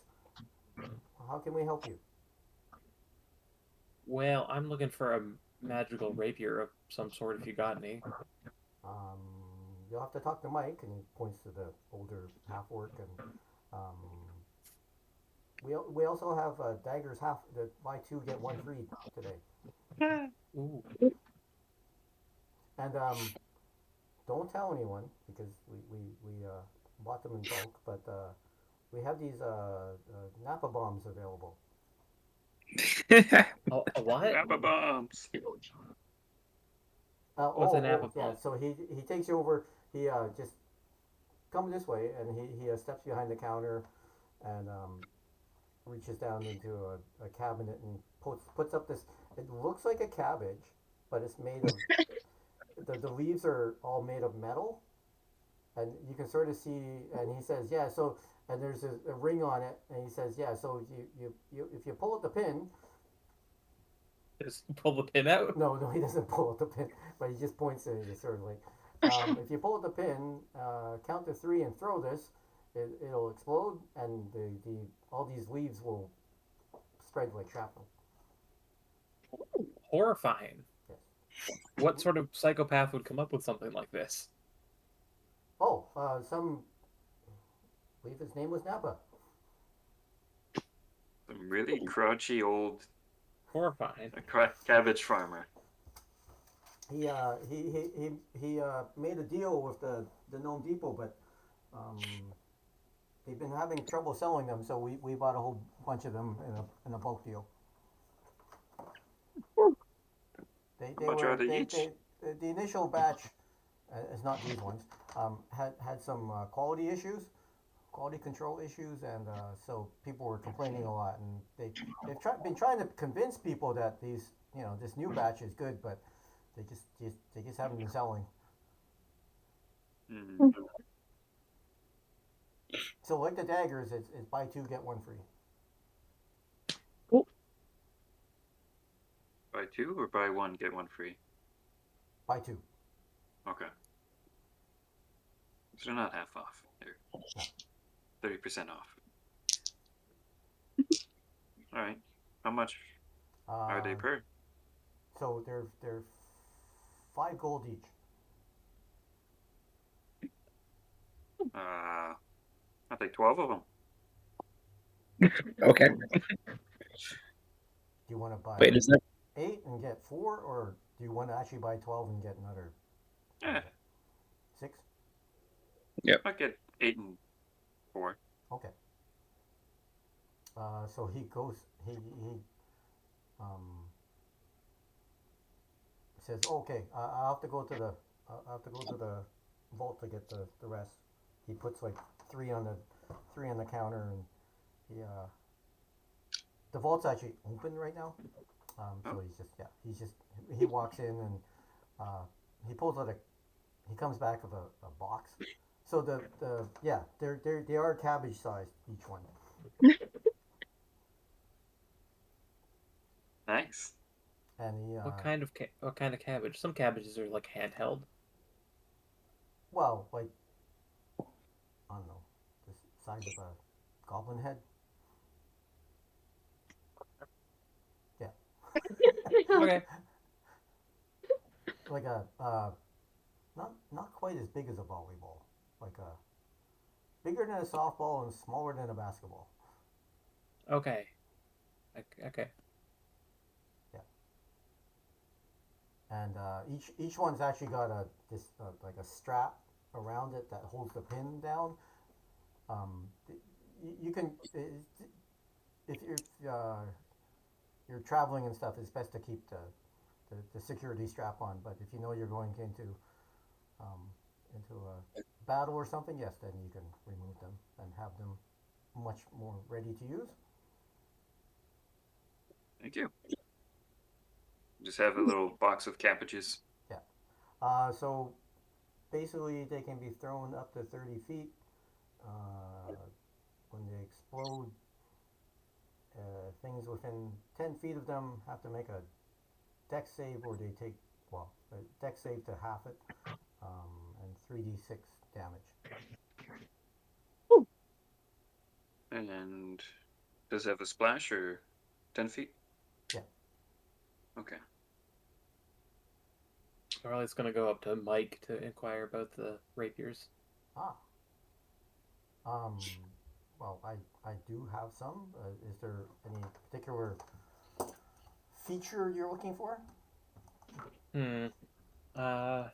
How can we help you? Well, I'm looking for a magical rapier of some sort if you got any. Um, you'll have to talk to Mike, and he points to the older half orc, and um, we also have daggers half the buy two get one free today. Ooh. And don't tell anyone because we bought them in bulk, but we have these Napa bombs available. A what? Nappa bombs. What's an apple Yeah. bomb? So he takes you over. He just come this way, and he steps behind the counter, and reaches down into a cabinet and puts up this. It looks like a cabbage, but it's made of the leaves are all made of metal, and you can sort of see. And he says, yeah. So and there's a ring on it, and he says, yeah. So you if you pull out the pin. Just pull the pin out? No, he doesn't pull out the pin, but he just points at it, sort of like, if you pull out the pin, count to three and throw this, it'll explode, and the all these leaves will spread like shrapnel. Horrifying. Yes. What sort of psychopath would come up with something like this? Oh, some I believe his name was Napa. Some really crotchy old Horrifying. cabbage farmer. He made a deal with the Gnome Depot, but um, they've been having trouble selling them, so we bought a whole bunch of them in a bulk deal. How much are they each? The initial batch, it's not these ones, had some quality control issues, and so people were complaining a lot, and been trying to convince people that this new batch is good, but they just haven't been selling. Hmm. So like the daggers, it's buy two get one free. Buy two or buy one, get one free? Buy two. Okay. So they're not half off. They're No. 30% off. All right. How much are they Uh, per? so they're 5 gold each. I'll take 12 of them. Okay. Do you want to buy Wait, is that 8 and get 4, or do you want to actually buy 12 and get another Yeah, 6? I'll get 8 and 4. Okay. So he goes. He um, says, "Okay, I'll have to go to the vault to get the rest." He puts like three on the counter, and he the vault's actually open right now. Oh, So he's just he walks in and uh, he pulls out he comes back with a box. So they are cabbage sized each one. nice. And he What kind of cabbage? Some cabbages are like handheld. well, like, I don't know, the size of a goblin head. Yeah, Okay. like a not quite as big as a volleyball, like a bigger than a softball and smaller than a basketball. Okay. Okay. Yeah, and each one's actually got like a strap around it that holds the pin down. Um, you can if you're traveling and stuff, it's best to keep the security strap on. But if you know you're going um, into a battle or something, yes, then you can remove them and have them much more ready to use. Thank you. Just have a little box of cabbages. Yeah. So basically, they can be thrown up to 30 feet. Uh, when they explode, things within 10 feet of them have to make a dex save, or they take, well, a dex save to half it, and 3d6 damage. And does it have a splash or 10 feet? Yeah. Okay. Charlie's gonna go up to Mike to inquire about the rapiers. Ah. Um, well, I do have some. Is there any particular feature you're looking for? Hmm. Uh,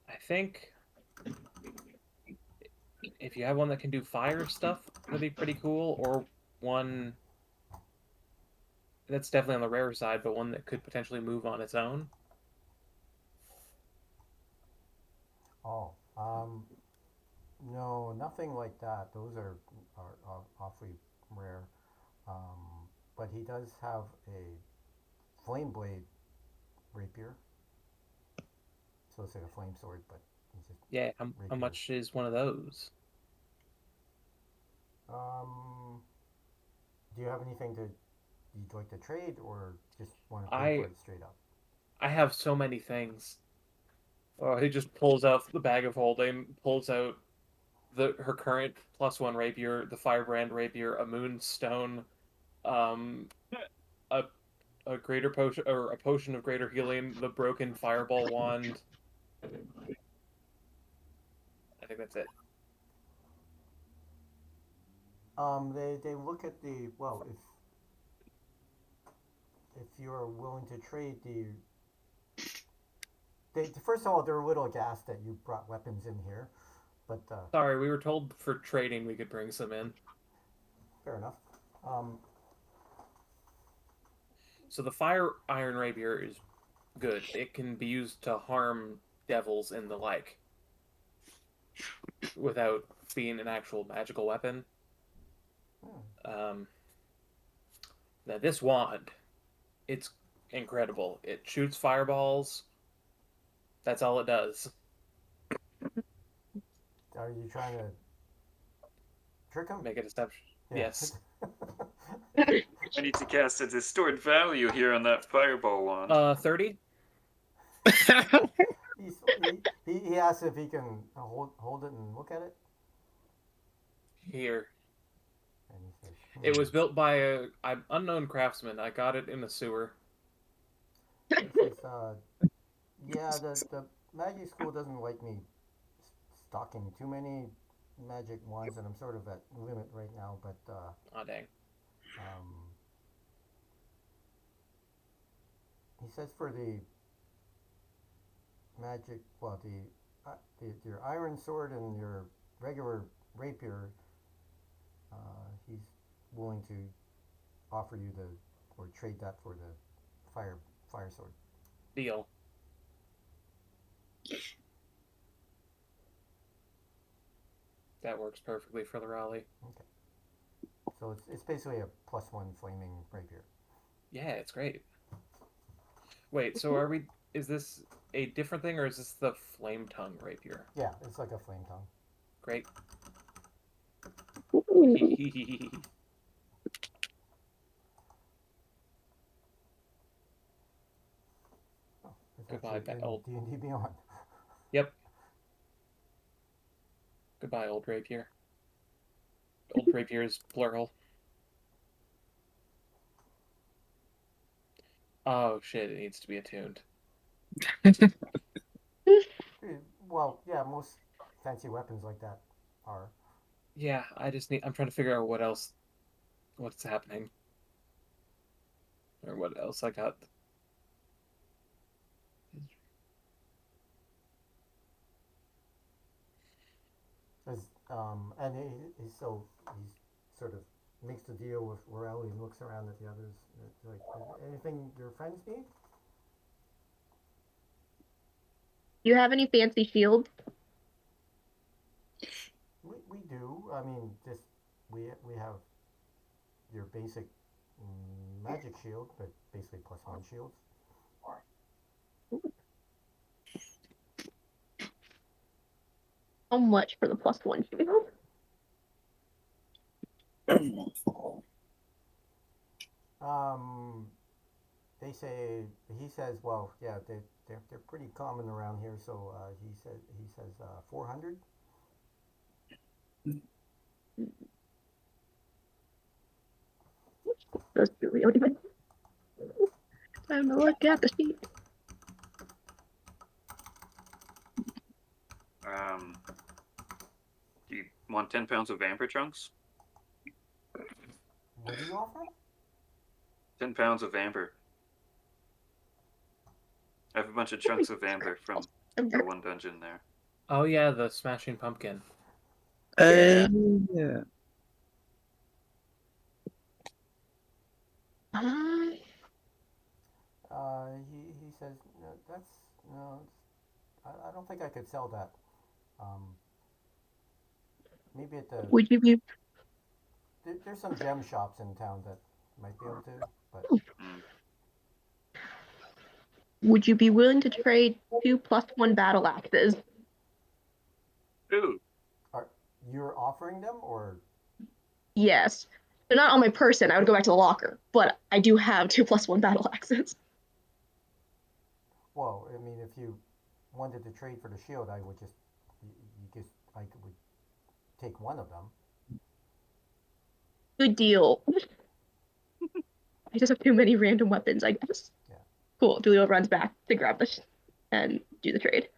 I think if you have one that can do fire stuff, that'd be pretty cool. Or one that's definitely on the rare side, but one that could potentially move on its own. Oh, no, nothing like that. Those are awfully rare. But he does have a flame blade rapier, so it's like a flame sword, but it's just Yeah. How rapier. much is one of those? Um, do you have anything you'd like to trade, or just want to pay for I it straight up? I have so many things. He just pulls out the bag of holding, pulls out her current +1 rapier, the firebrand rapier, a moonstone, um, a greater potion or a potion of greater healing, the broken fireball wand. I think that's it. They look at the, well, if you're willing to trade they first of all, they're a little aghast that you brought weapons in here, but Sorry, we were told for trading we could bring some in. fair enough. Um, So the fire iron rapier is good. It can be used to harm devils and the like without being an actual magical weapon. hmm, Um, Now this wand, it's incredible. It shoots fireballs. That's all it does. are you trying to trick him? Make a deception. Yeah. Yes. I need to cast a distorted value here on that fireball wand. 30. He asks if he can hold it and look at it, Here. and he says, It was built by a unknown craftsman. I got it in the sewer. He says, yeah, the magic school doesn't like me stocking too many magic wands, and I'm sort of at limit right now. But Oh dang. um, he says for the magic, well, your iron sword and your regular rapier, he's willing to offer you the or trade that for the fire sword. Deal. That works perfectly for the rally. Okay, so it's basically a +1 flaming rapier. Yeah, it's great. Wait, so are we? Is this a different thing, or is this the flame tongue rapier? Yeah, it's like a flame tongue. Great. Oh, it's Goodbye, actually in old. D&D Beyond. Yep. Goodbye, old rapier. Old rapier is plural. Oh shit! It needs to be attuned. Well, yeah, most fancy weapons like that are. Yeah, I just need. I'm trying to figure out what else. What's happening? Or what else I got? And he's sort of makes the deal with Morelli and looks around at the others. It's like, anything your friends need? You have any fancy shields? We do. I mean, just we have your basic magic shield, but basically +1 shields. How much for the +1 shield? Um, they say he says, well, yeah, they're pretty common around here. So he says 400. Those really don't even. Time to look at the sheet. Do you want 10 pounds of amber chunks? What do you offer? 10 pounds of amber. I have a bunch of chunks of amber from the one dungeon there. Oh yeah, the smashing pumpkin. Uh, Yeah. yeah. Uh, He says, no, that's no. I don't think I could sell that. Um, maybe at the would you be there's some gem shops in town that might be able to, but Mm. would you be willing to trade 2 +1 battle axes? Ooh, are you're offering them or Yes. They're not on my person. I would go back to the locker, but I do have 2 +1 battle axes. well, I mean, if you wanted to trade for the shield, I would just I would take one of them. Good deal. I just have too many random weapons, I guess. Yeah. Cool. Julio runs back to grab this and do the trade.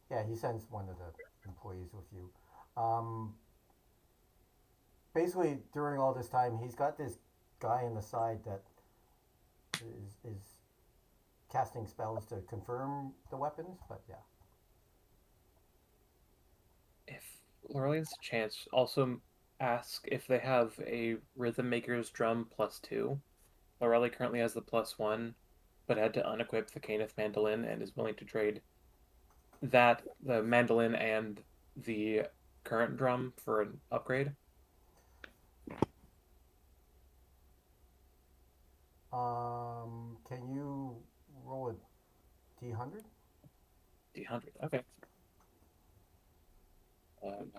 Yeah, he sends one of the employees with you. Um, basically, during all this time, he's got this guy on the side that is casting spells to confirm the weapons. But yeah, If Laurelian's a chance, also ask if they have a Rhythm Maker's Drum +2. Lorelli currently has the +1, but had to unequip the Caneth mandolin and is willing to trade that, the mandolin, and the current drum for an upgrade. can you roll a D100? D100. Okay. Um,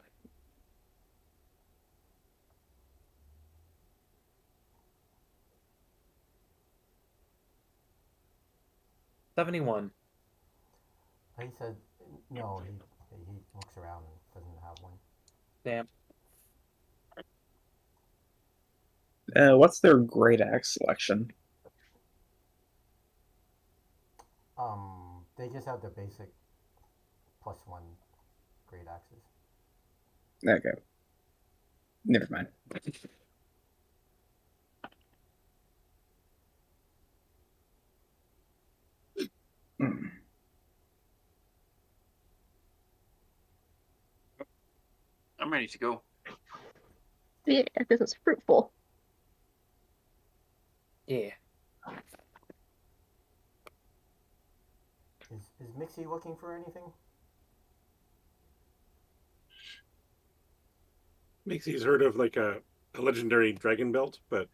71. He said no. He looks around and doesn't have one. Damn. What's their great axe selection? They just have the basic +1 great axes. Okay, never mind. Hmm. I'm ready to go. Yeah, this is fruitful. Yeah. Is Mixie looking for anything? He's heard of like a legendary dragon belt, but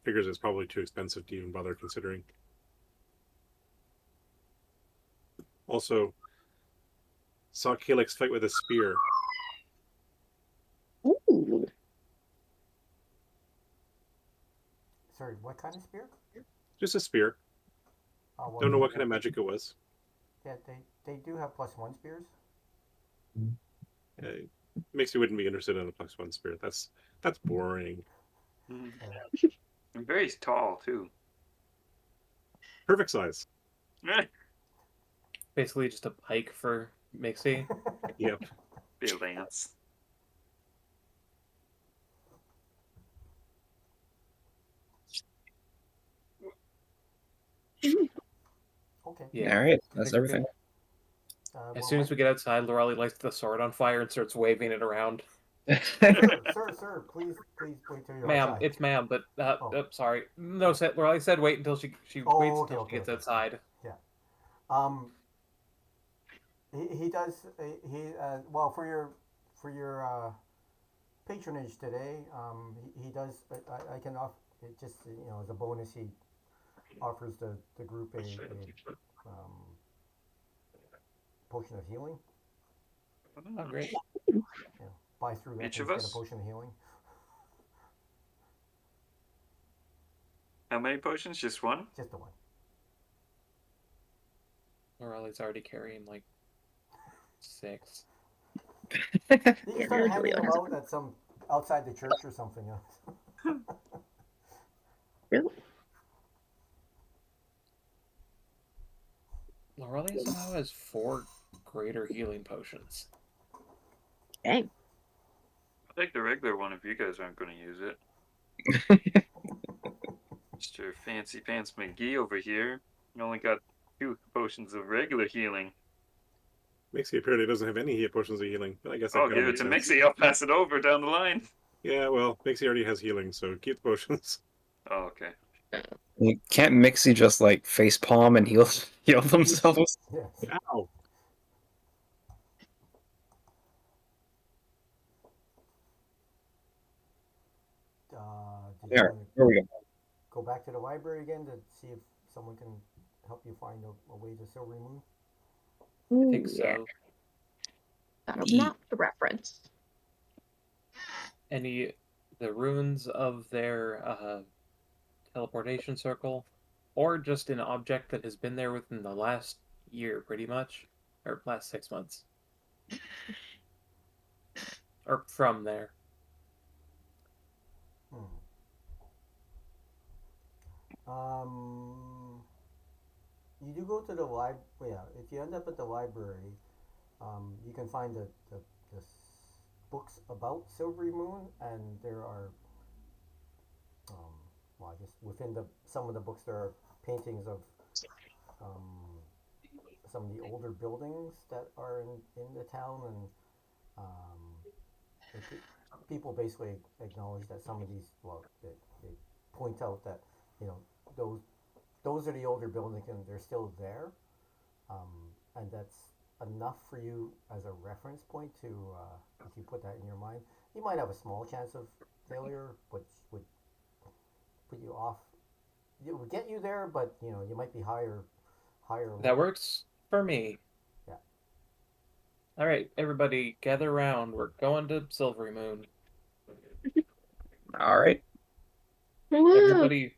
figures it's probably too expensive to even bother considering. Also, saw Calyx fight with a spear. Ooh. Sorry, what kind of spear? Just a spear. Well, Don't know what kind of magic it was. Yeah, they do have +1 spears. Makes you wouldn't be interested in a +1 spear. That's boring. Mhm. Uh, And very tall too. Perfect size. Basically just a pike for Mixie. Yep. Be a lance. Okay. Yeah. All right, I that's think we're everything. good. As Well, soon as we get outside, Lorelei lights the sword on fire and starts waving it around. sir, please wait till you're Ma'am, outside. it's ma'am, but Oh. sorry. No, Lorelei said wait until she waits Oh, until she gets okay. outside. Yeah. Um, he does he well for your patronage today. He does. I can off it just as a bonus. He offers the group a potion of healing. Oh, great. Buy through Each weapons, of get a us? potion of healing. How many potions? Just one? Just the one. Lorelei's already carrying like 6. You can Yeah, start really, handing Julio them has out at some outside the church or something. really. Lorelei somehow has 4 greater healing potions. Dang. I'll take the regular one if you guys aren't going to use it. Mr. Fancy Pants McGee over here. You only got 2 potions of regular healing. Mixie apparently doesn't have any potions of healing, but I guess that I'll kind of give it makes to sense. Mixie. I'll pass it over down the line. Yeah, well, Mixie already has healing, so keep the potions. Oh, okay. You can't Mixie just like face palm and heal themselves. Yes. Ow! Did you There, want to here we go. go back to the library again to see if someone can help you find a way to Silvery Moon? I think Yeah. so. Gotta map the reference. The ruins of their teleportation circle, or just an object that has been there within the last year, pretty much, or last 6 months, or from there. Hmm. Um, you do go to the library. Yeah, if you end up at the library, you can find the books about Silvery Moon, and there are, well, I guess within some of the books there are paintings of um, some of the older buildings that are in the town, and um, people basically acknowledge that some of these, well, they point out that you know those those are the older buildings and they're still there, and that's enough for you as a reference point to if you put that in your mind. You might have a small chance of failure, which would put you off. It would get you there, but you might be higher. That works for me. Yeah. All right, everybody, gather around. We're going to Silvery Moon. All right. Woo! Everybody,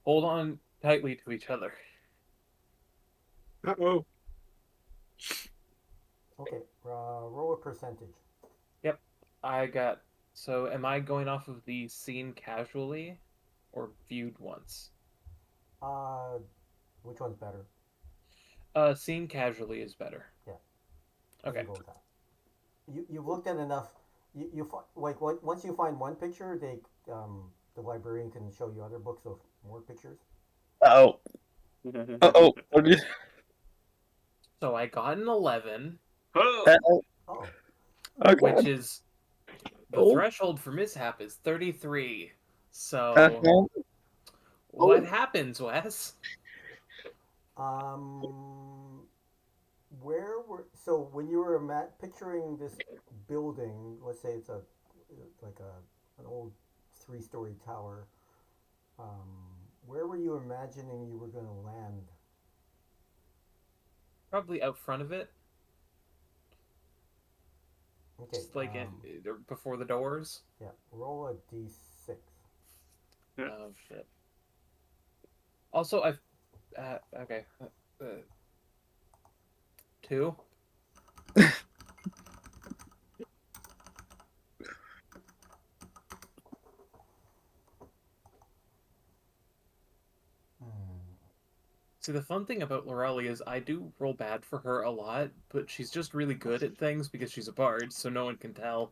hold on tightly to each other. Uh-oh. Okay. Roll a percentage. Yep, I got So am I going off of the seen casually or viewed once? Uh, which one's better? Seen casually is better. Yeah, we Okay. can go with that. You've looked at enough. Like once you find one picture, the librarian can show you other books of more pictures. Oh, oh, what did So I got an 11, Oh, Oh, okay. which is the Oh, threshold for mishap is 33. So uh-huh. what happens, Wes? um, where were so when you were picturing this building? Let's say it's a like an old three-story tower. Where were you imagining you were going to land? Probably out front of it, Okay. just like before the doors. Yeah. Roll a d6. Oh shit. Also, I've okay. Uh, 2. Hmm. See, the fun thing about Lorelli is I do roll bad for her a lot, but she's just really good at things because she's a bard, so no one can tell.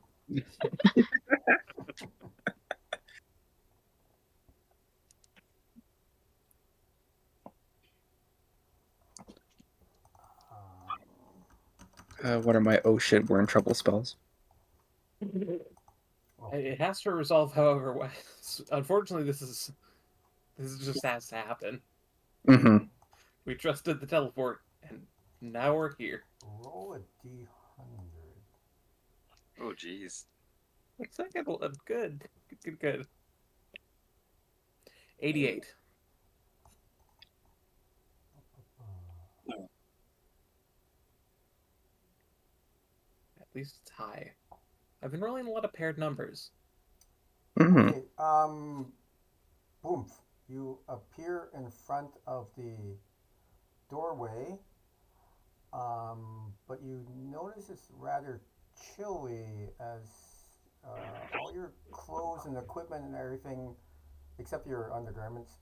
What are my oh shit, we're in trouble spells? Oh, It has to resolve, however. Unfortunately, this is just has to happen. Mm-hmm. We trusted the teleport, and now we're here. roll a d100. oh, jeez. The second one, good, good. 88. At least it's high. I've been rolling a lot of paired numbers. Mm-hmm. Okay. Boom. You appear in front of the doorway. But you notice it's rather chilly as all your clothes and equipment and everything, except your undergarments,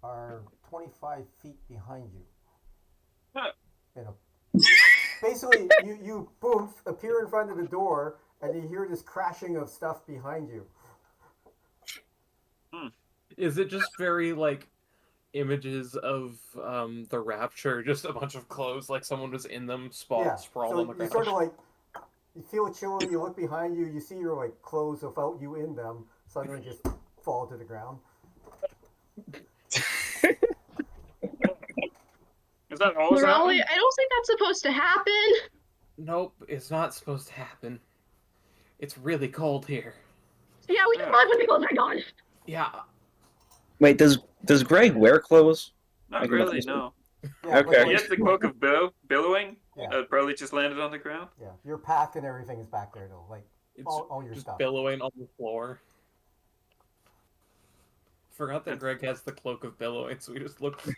are 25 feet behind you. Huh. In a, basically, you boom appear in front of the door, and you hear this crashing of stuff behind you. Hmm. Is it just very like images of the rapture, just a bunch of clothes like someone was in them Yeah. sprawled on So the you ground? sort of like you feel chilly. You look behind you. You see your like clothes without you in them suddenly just fall to the ground. Is that all that's Morale, happened? I don't think that's supposed to happen. Nope, it's not supposed to happen. It's really cold here. Yeah, we just Yeah, want to put the clothes back on. Yeah, Wait, does Greg wear clothes? not Like in the really, first place? no. Yeah, but Okay. He has the cloak of billowing. yeah, Probably just landed on the ground. yeah. Your pack and everything is back there though, like it's all your just stuff. billowing on the floor. Forgot that And Greg has the cloak of billowing, so he just looks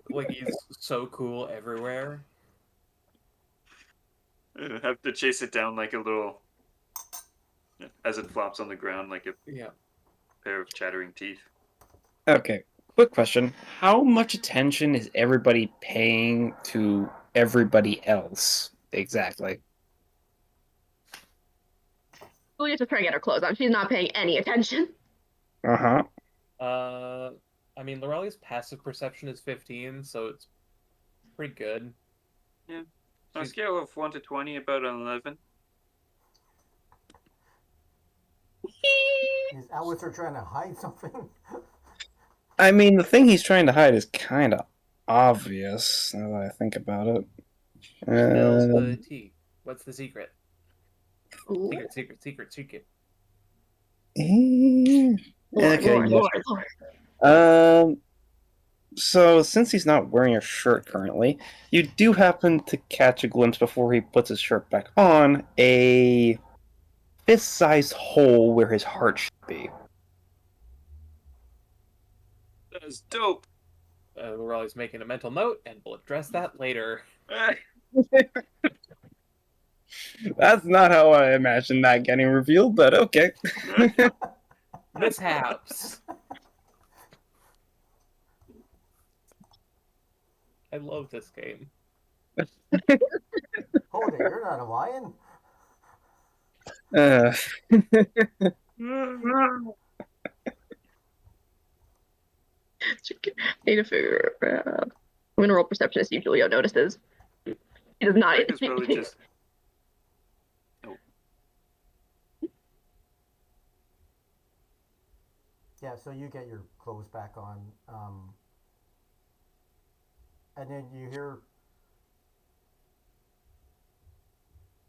like he's so cool everywhere. have to chase it down like a little, as it flops on the ground like a Yeah. pair of chattering teeth. Okay. Quick question. How much attention is everybody paying to everybody else? Exactly. Julia's just trying to get her clothes on. She's not paying any attention. Uh-huh. Uh, I mean, Lorelli's passive perception is 15, so it's pretty good. Yeah. On a She's scale of 1 to 20, about an 11. Is Alistair trying to hide something? I mean, the thing he's trying to hide is kind of obvious, now that I think about it. spills the Um, tea. What's the secret? Ooh. Secret. eh, Lord, okay, Lord, yeah. Lord, Lord. So since he's not wearing a shirt currently, you do happen to catch a glimpse before he puts his shirt back on, a fist-sized hole where his heart should be. That is dope. Lorelli's making a mental note, and we'll address that later. Eh, That's not how I imagined that getting revealed, but okay. Mishaps. I love this game. Hold it, you're not a lion? Uh, Need to figure. I'm gonna roll perception to see if Julio notices. He does not. Greg is probably just. Oh, Yeah, so you get your clothes back on. And then you hear.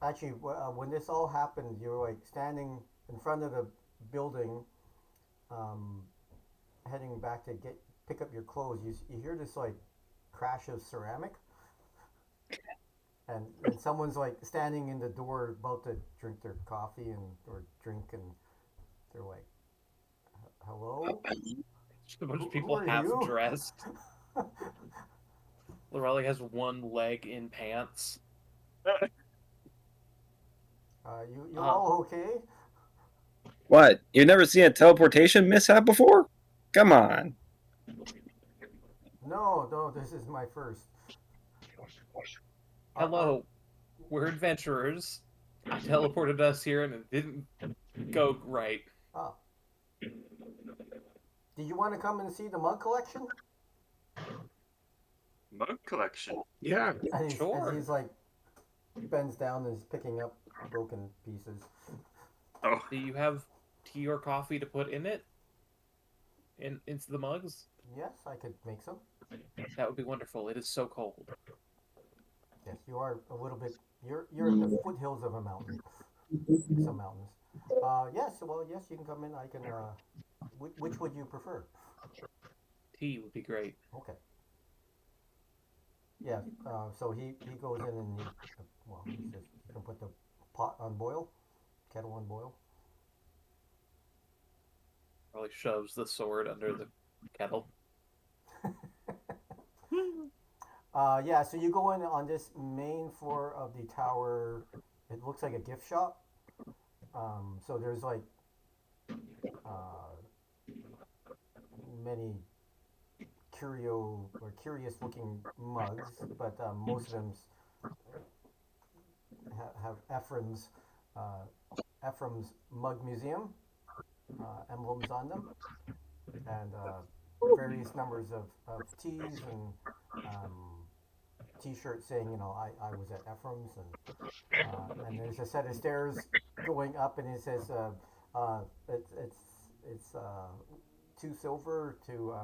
Actually, when this all happened, you were like standing in front of the building, um, heading back to pick up your clothes. You hear this like crash of ceramic, and someone's like standing in the door about to drink their coffee and or drink, and they're like, "Hello, A bunch of who people are half you?" dressed. Lorelli has one leg in pants. You Um, all okay? what? You've never seen a teleportation mishap before? Come on. No, no, this is my first. Are hello, we're adventurers. I teleported us here and it didn't go right. ah, did you want to come and see the mug collection? mug collection. Yeah. And Sure. he's like bends down and is picking up broken pieces. Oh, Do you have tea or coffee to put in it? Into the mugs? Yes, I could make some. That would be wonderful. It is so cold. Yes, you are a little bit. You're at the foothills of a mountain, some mountains. Yes, well, yes, you can come in. I can. Which would you prefer? Tea would be great. Okay. Yeah. So he goes in and he says you can put the pot on boil, kettle on boil. Probably shoves the sword under the kettle. Yeah. So you go in on this main floor of the tower. It looks like a gift shop. So there's like uh, many curious looking mugs, but most of them have Ephraim's mug museum emblems on them, and various numbers of teas and um, T-shirts saying, I was at Ephraim's, and there's a set of stairs going up, and it says uh, it's 2 silver to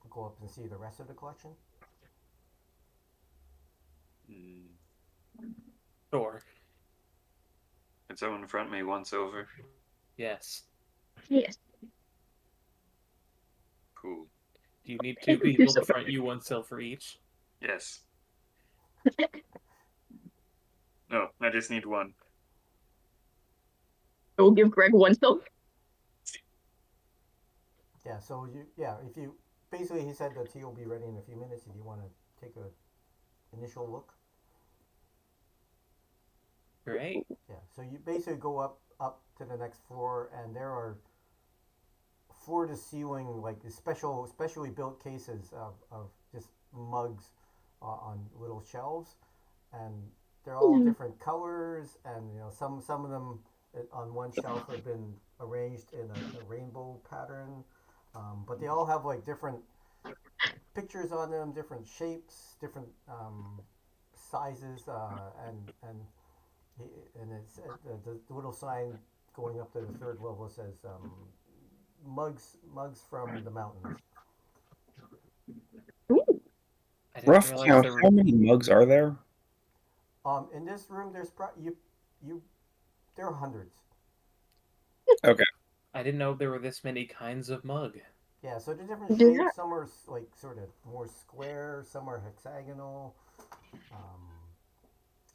go up and see the rest of the collection. mm, Sure. can someone front me once over? Yes. Yes. Cool. Do you need two Take people to silver. front you 1 silver each? Yes. No, I just need one. I will give Greg 1 silver. Yeah. So if you basically he said the tea will be ready in a few minutes. If you want to take a initial look. Great. Yeah. So you basically go up to the next floor, and there are floor to ceiling like specially built cases of just mugs on little shelves, and they're all different colors, and some of them on one shelf have been arranged in a rainbow pattern, but they all have like different pictures on them, different shapes, different sizes, and it's the little sign going up to the third level says mugs from the mountains. Ooh. I didn't Rough realize count, there were. how many mugs are there? In this room, you there are hundreds. Okay. I didn't know there were this many kinds of mug. Yeah, so they're different Yeah. shapes. Some are like sort of more square. Some are hexagonal. Um,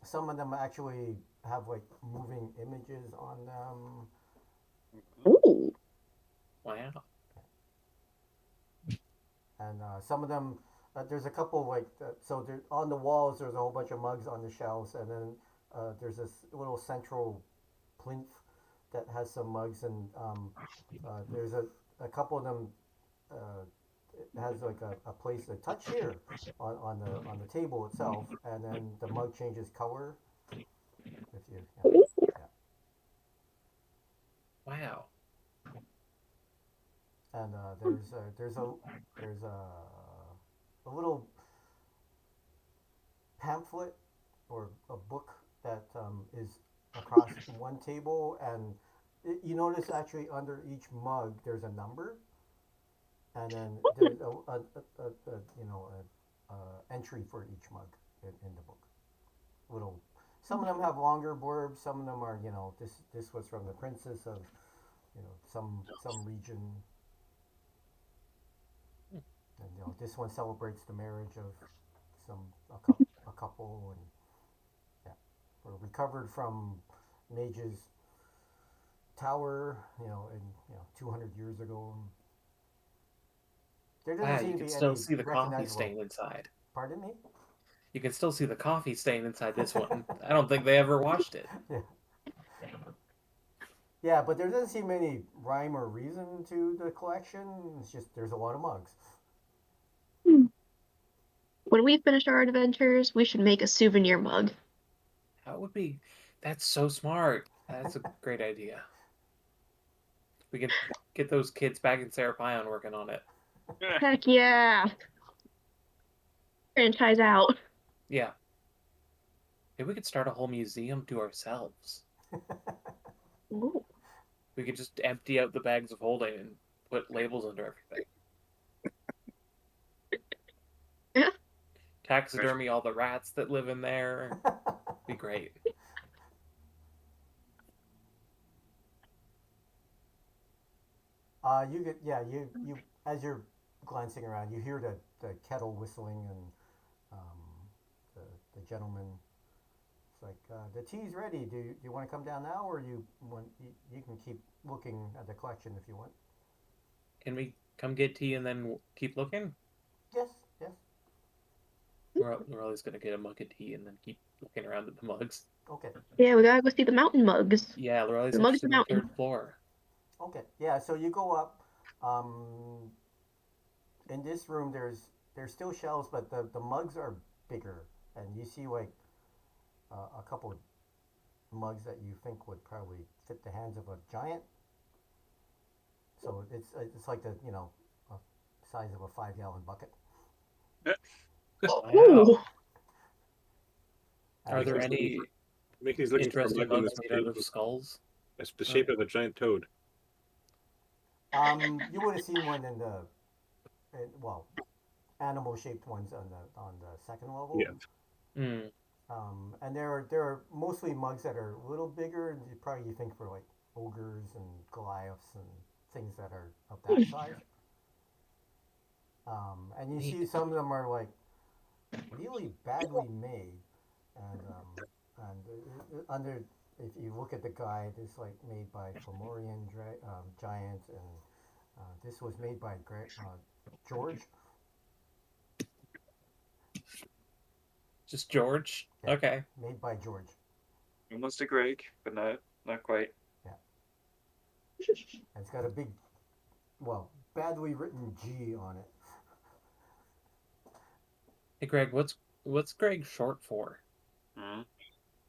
some of them actually have like moving images on them. Ooh. Wow. And some of them, there's a couple like so there on the walls. There's a whole bunch of mugs on the shelves, and then there's this little central plinth that has some mugs, and there's a couple of them. It has like a place to touch here on the table itself, and then the mug changes color. If you yeah, yeah. Wow. And there's a little pamphlet or a book that is across one table, and you notice actually under each mug there's a number, and then there's a entry for each mug in the book. Little, some of them have longer blurbs. Some of them are this was from the princess of some region, and this one celebrates the marriage of some a couple, and yeah, we're recovered from mage's tower, in 200 years ago. There doesn't Wow, seem you to can be still any see the coffee recognizable. stain inside. Pardon me. You can still see the coffee stain inside this one. I don't think they ever washed it. Yeah. Yeah, but there doesn't seem any rhyme or reason to the collection. It's just there's a lot of mugs. Hmm. When we finish our adventures, we should make a souvenir mug. That would be. That's so smart. That's a great idea. We can get those kids back in Serapion working on it. Heck yeah. Franchise out. Yeah. Maybe we could start a whole museum to ourselves. Ooh. We could just empty out the bags of holding and put labels under everything. Yeah. Taxidermy all the rats that live in there. Be great. You get yeah you as you're glancing around, you hear the kettle whistling, and um, the the gentleman. It's like the tea's ready. Do you want to come down now, or you can keep looking at the collection if you want. Can we come get tea and then keep looking? Yes, yes. We're always going to get a mug of tea and then keep looking around at the mugs. Okay. Yeah, we gotta go see the mountain mugs. Yeah, Lorelai's The mugs interested of in the mountain. third floor. Okay. Yeah. So you go up. Um, in this room, there's still shelves, but the mugs are bigger, and you see like a couple of mugs that you think would probably fit the hands of a giant. So it's like the a size of a 5 gallon bucket. Wow. Ooh. Are And there any Make these looking for a interesting mug in mugs made out of skulls? that's the shape of a giant toad. you would have seen one well, animal shaped ones on the second level. Yeah. Hmm. And there are mostly mugs that are a little bigger. And you think for like ogres and Goliaths and things that are of that size. And you see Neat. some of them are like really badly made, and under if you look at the guide, it's like made by Fomorian giant, and this was made by George. Just George? Yeah, Okay. made by George. Almost a Greg, but not quite. Yeah, and it's got a big, well, badly written G on it. Hey Greg, what's Greg short for? Hmm.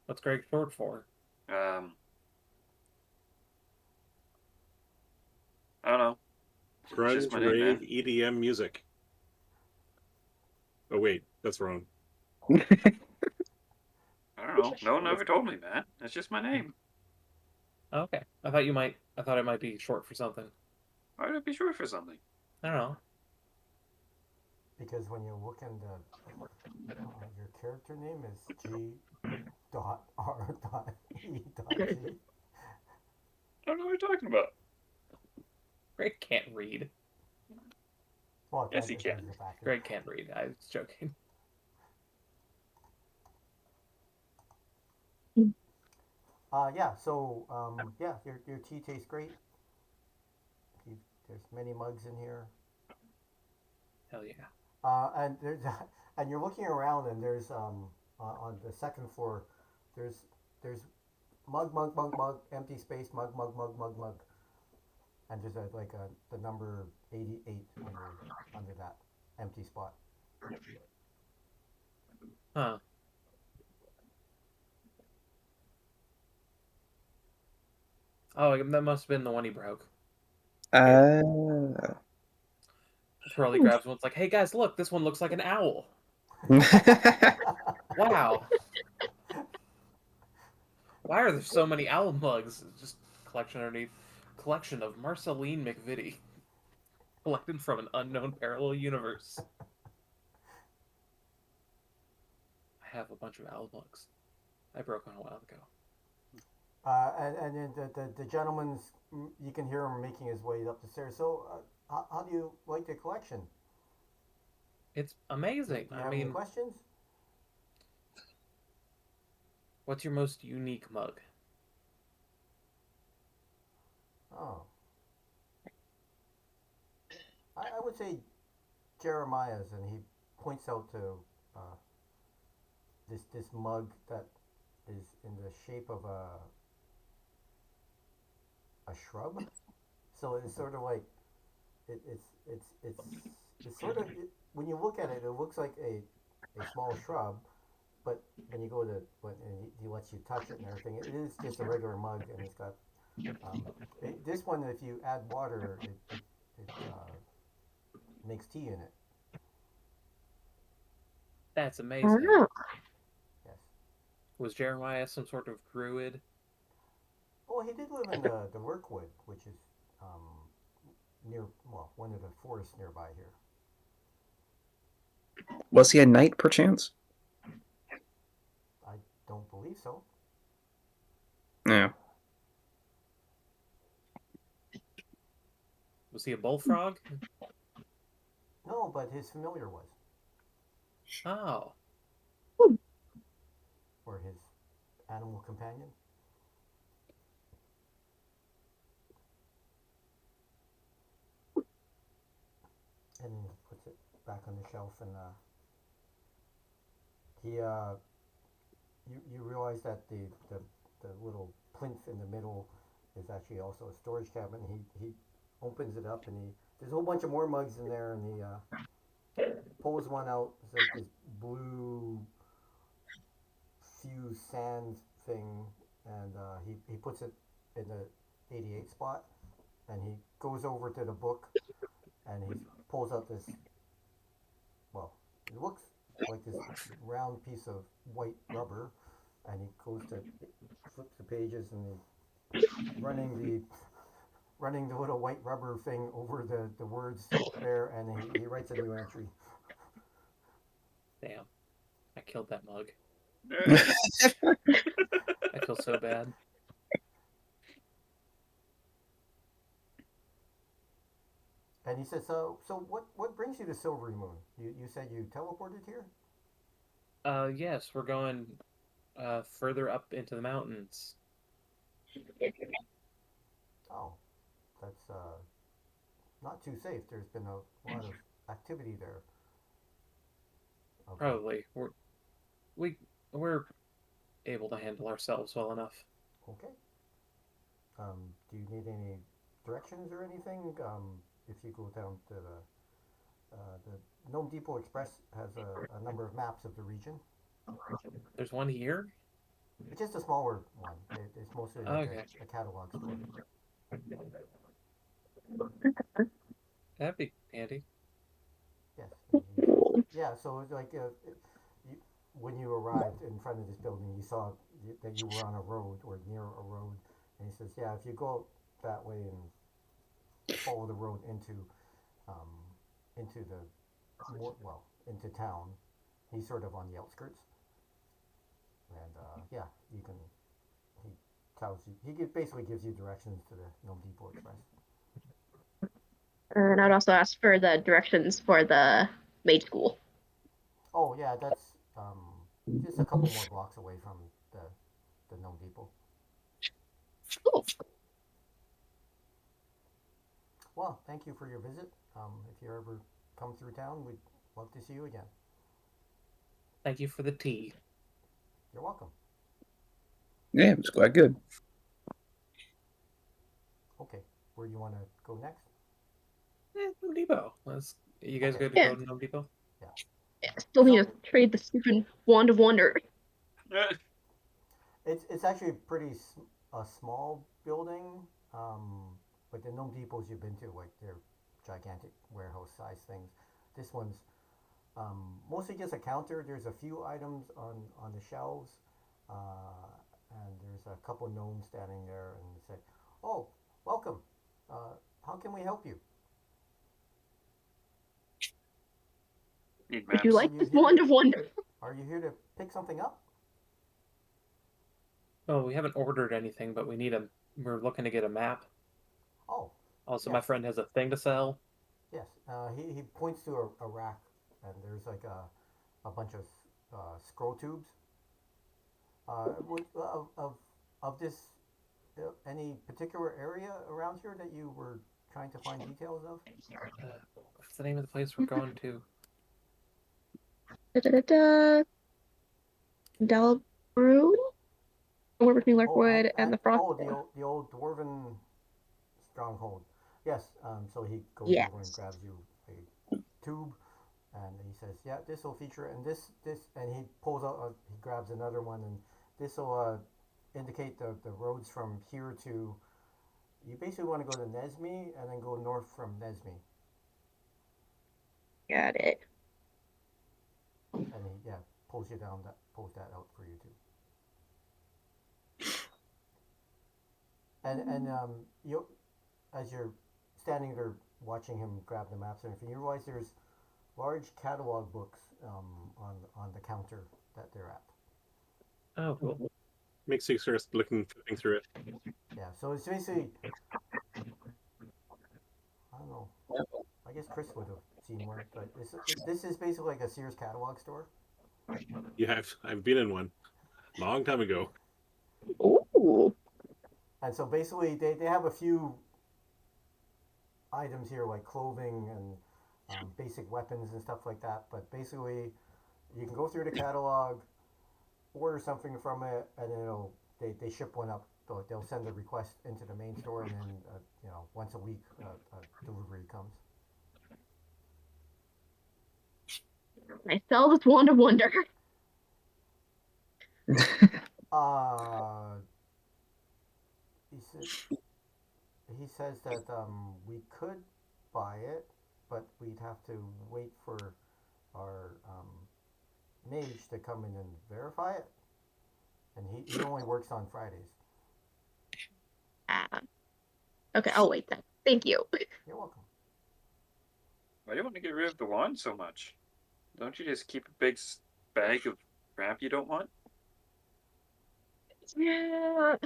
What's Greg short for? Um, I don't know. It's just Grunge, my name, rave, man. EDM music. Oh wait, that's wrong. I don't know. No one ever told me, man. It's just my name. Okay. I thought it might be short for something. Why would I be short for something? I don't know. Because when you look in your character name is G dot R dot E dot G. I don't know what you're talking about. Greg can't read. Well, Yes, he that's can. the factor. Greg can't read. I was joking. Yeah. So yeah, your tea tastes great. You, there's many mugs in here. Hell yeah. And there's and you're looking around, and there's on the second floor there's mug, mug, mug, mug, empty space, mug, mug, mug, mug, mug, and there's the number 88 under that empty spot. Huh. Oh, that must have been the one he broke. Uh, Twirly grabs one. It's like, hey guys, look, this one looks like an owl. Wow. Why are there so many owl mugs? It's just collection underneath. Collection of Marceline McVitie. Collected from an unknown parallel universe. I have a bunch of owl mugs. I broke one a while ago. And then the gentleman's, you can hear him making his way up the stairs. So, how do you like the collection? It's Do amazing. you I have any mean, questions? what's your most unique mug? Oh, I would say Jeremiah's, and he points out to uh, this mug that is in the shape of a shrub. So it's sort of like it's sort of when you look at it, it looks like a small shrub, but when you go to and he lets you touch it and everything, it is just a regular mug, and it's got this one. If you add water, it makes tea in it. That's I don't amazing. know. Yes. Was Jeremiah some sort of druid? Well, he did live in the Lurkwood, which is um, near one of the forests nearby here. Was he a knight, perchance? I don't believe so. Yeah. Was he a bullfrog? No, but his familiar was, Oh. or his animal companion. And puts it back on the shelf, and he you realize that the little plinth in the middle is actually also a storage cabinet. He opens it up, and there's a whole bunch of more mugs in there, and he pulls one out. It's like this blue fused sand thing, and he puts it in the 88 spot, and he goes over to the book, and he pulls out this, well, it looks like this round piece of white rubber, and he goes to flips the pages, and running the running the little white rubber thing over the words there, and he writes a new entry. Damn. I killed that mug. Eh, I feel so bad. And he says, so what brings you to Silvery Moon? You said you teleported here? Yes, we're going further up into the mountains. Oh, that's not too safe. There's been a lot of activity there. Okay, Probably. We we're able to handle ourselves well enough. okay. Do you need any directions or anything? If you go down to the Gnome Depot Express has a number of maps of the region. There's one here? It's just a smaller one. It's mostly like Okay. a catalog store. That'd be handy. Yes. And he says, yeah. So it's like you, when you arrived in front of this building, you saw that you were on a road or near a road, and he says, yeah, if you go that way and follow the road um, into the into town, he's sort of on the outskirts, and yeah, you can. He tells you. Basically gives you directions to the Gnome Depot Express. And I would also ask for the directions for the maid school. Oh yeah, that's just a couple more blocks away from the Gnome Depot. Cool. Well, thank you for your visit. If you ever come through town, we'd love to see you again. Thank you for the tea. You're welcome. Yeah, it's quite good. Okay, where do you want to go next? Home Depot. You guys Okay. good to Yeah. go to Home Depot? Still need So to trade the stupid wand of wonder. it's actually a small building, but the Gnome Depots you've been to, like they're gigantic warehouse size things. This one's mostly just a counter. There's a few items on the shelves, and there's a couple gnomes standing there, and they say, "Oh, welcome. How can we help you? Need Would you maps. Are like you this here wand to of wonder? Are you here to pick something up?" Oh, we haven't ordered anything, but we're looking to get a map. Oh, Also, my yes, friend has a thing to sell. yes. He points to a rack, and there's like a bunch of scroll tubes. Of this, any particular area around here that you were trying to find details of? What's the name of the place we're going to? Da-da-da-da. Andalbruin? Somewhere between Oh, Larkwood and the Frost. the old dwarven stronghold. Yes. So he goes over and Yes. grabs you a tube, and he says, "Yeah, this will feature, and and he pulls out, he grabs another one, and this will indicate the roads from here to. You basically want to go to Nesme and then go north from Nesme, Got it. and he pulls that out for you too. And you as you're standing there watching him grab the maps and everything, you realize there's large catalog books on the counter that they're at. Oh, cool. Makes you start flipping through it. Yeah, so it's basically, I don't know. I guess Chris would have seen one, but this is basically like a Sears catalog store. I've been in one long time ago. Ooh. And so basically, they have a few items here like clothing and basic weapons and stuff like that. But basically, you can go through the catalog, order something from it, and then they ship one up. They'll send a request into the main store, and then once a week a delivery comes. I sell this wand of wonder. Uh, he said he says that we could buy it, but we'd have to wait for our mage to come in and verify it, and he only works on Fridays. Ah. Okay, I'll wait then. Thank you. You're welcome. Why do you want to get rid of the wand so much? Don't you just keep a big bag of crap you don't want? Yeah.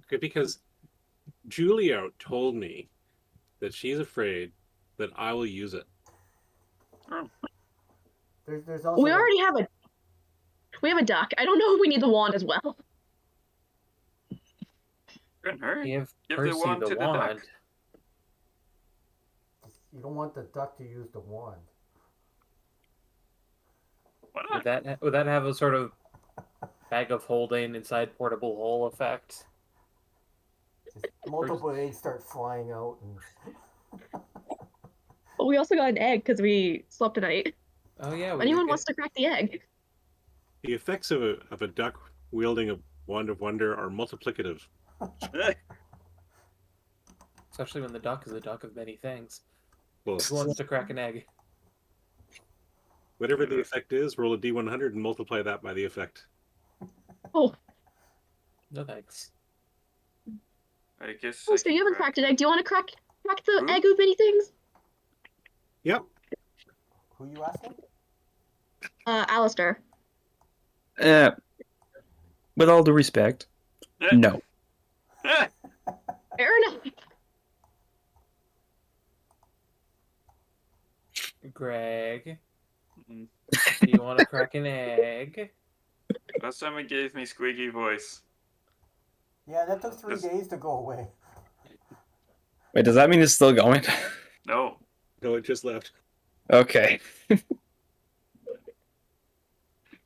Okay, because Julia told me that she's afraid that I will use it. Oh, There's also We already have a duck. I don't know if we need the wand as well. couldn't hurt. Give Give the Percy wand the to the wand. duck. you don't want the duck to use the wand. Why Would not? that have a sort of bag of holding inside portable hole effect? Just multiple eggs start flying out, and But we also got an egg because we slept tonight. Oh yeah, If we anyone get wants to crack the egg. The effects of a duck wielding a wand of wonder are multiplicative. especially when the duck is a duck of many things. Well, Who wants to crack an egg? whatever the effect is, roll a d100 and multiply that by the effect. Oh, No thanks. I guess oh, I so can you haven't crack. cracked an egg. Do you want to crack the Who? egg with many things? Yep. who you asking? Alistair. Uh, with all due respect, no. Fair enough. Greg, Mm. do you want to crack an egg? Last time it gave me squeaky voice. Yeah, that took 3 This- days to go away. Wait, does that mean it's still going? No. No, it just left. Okay.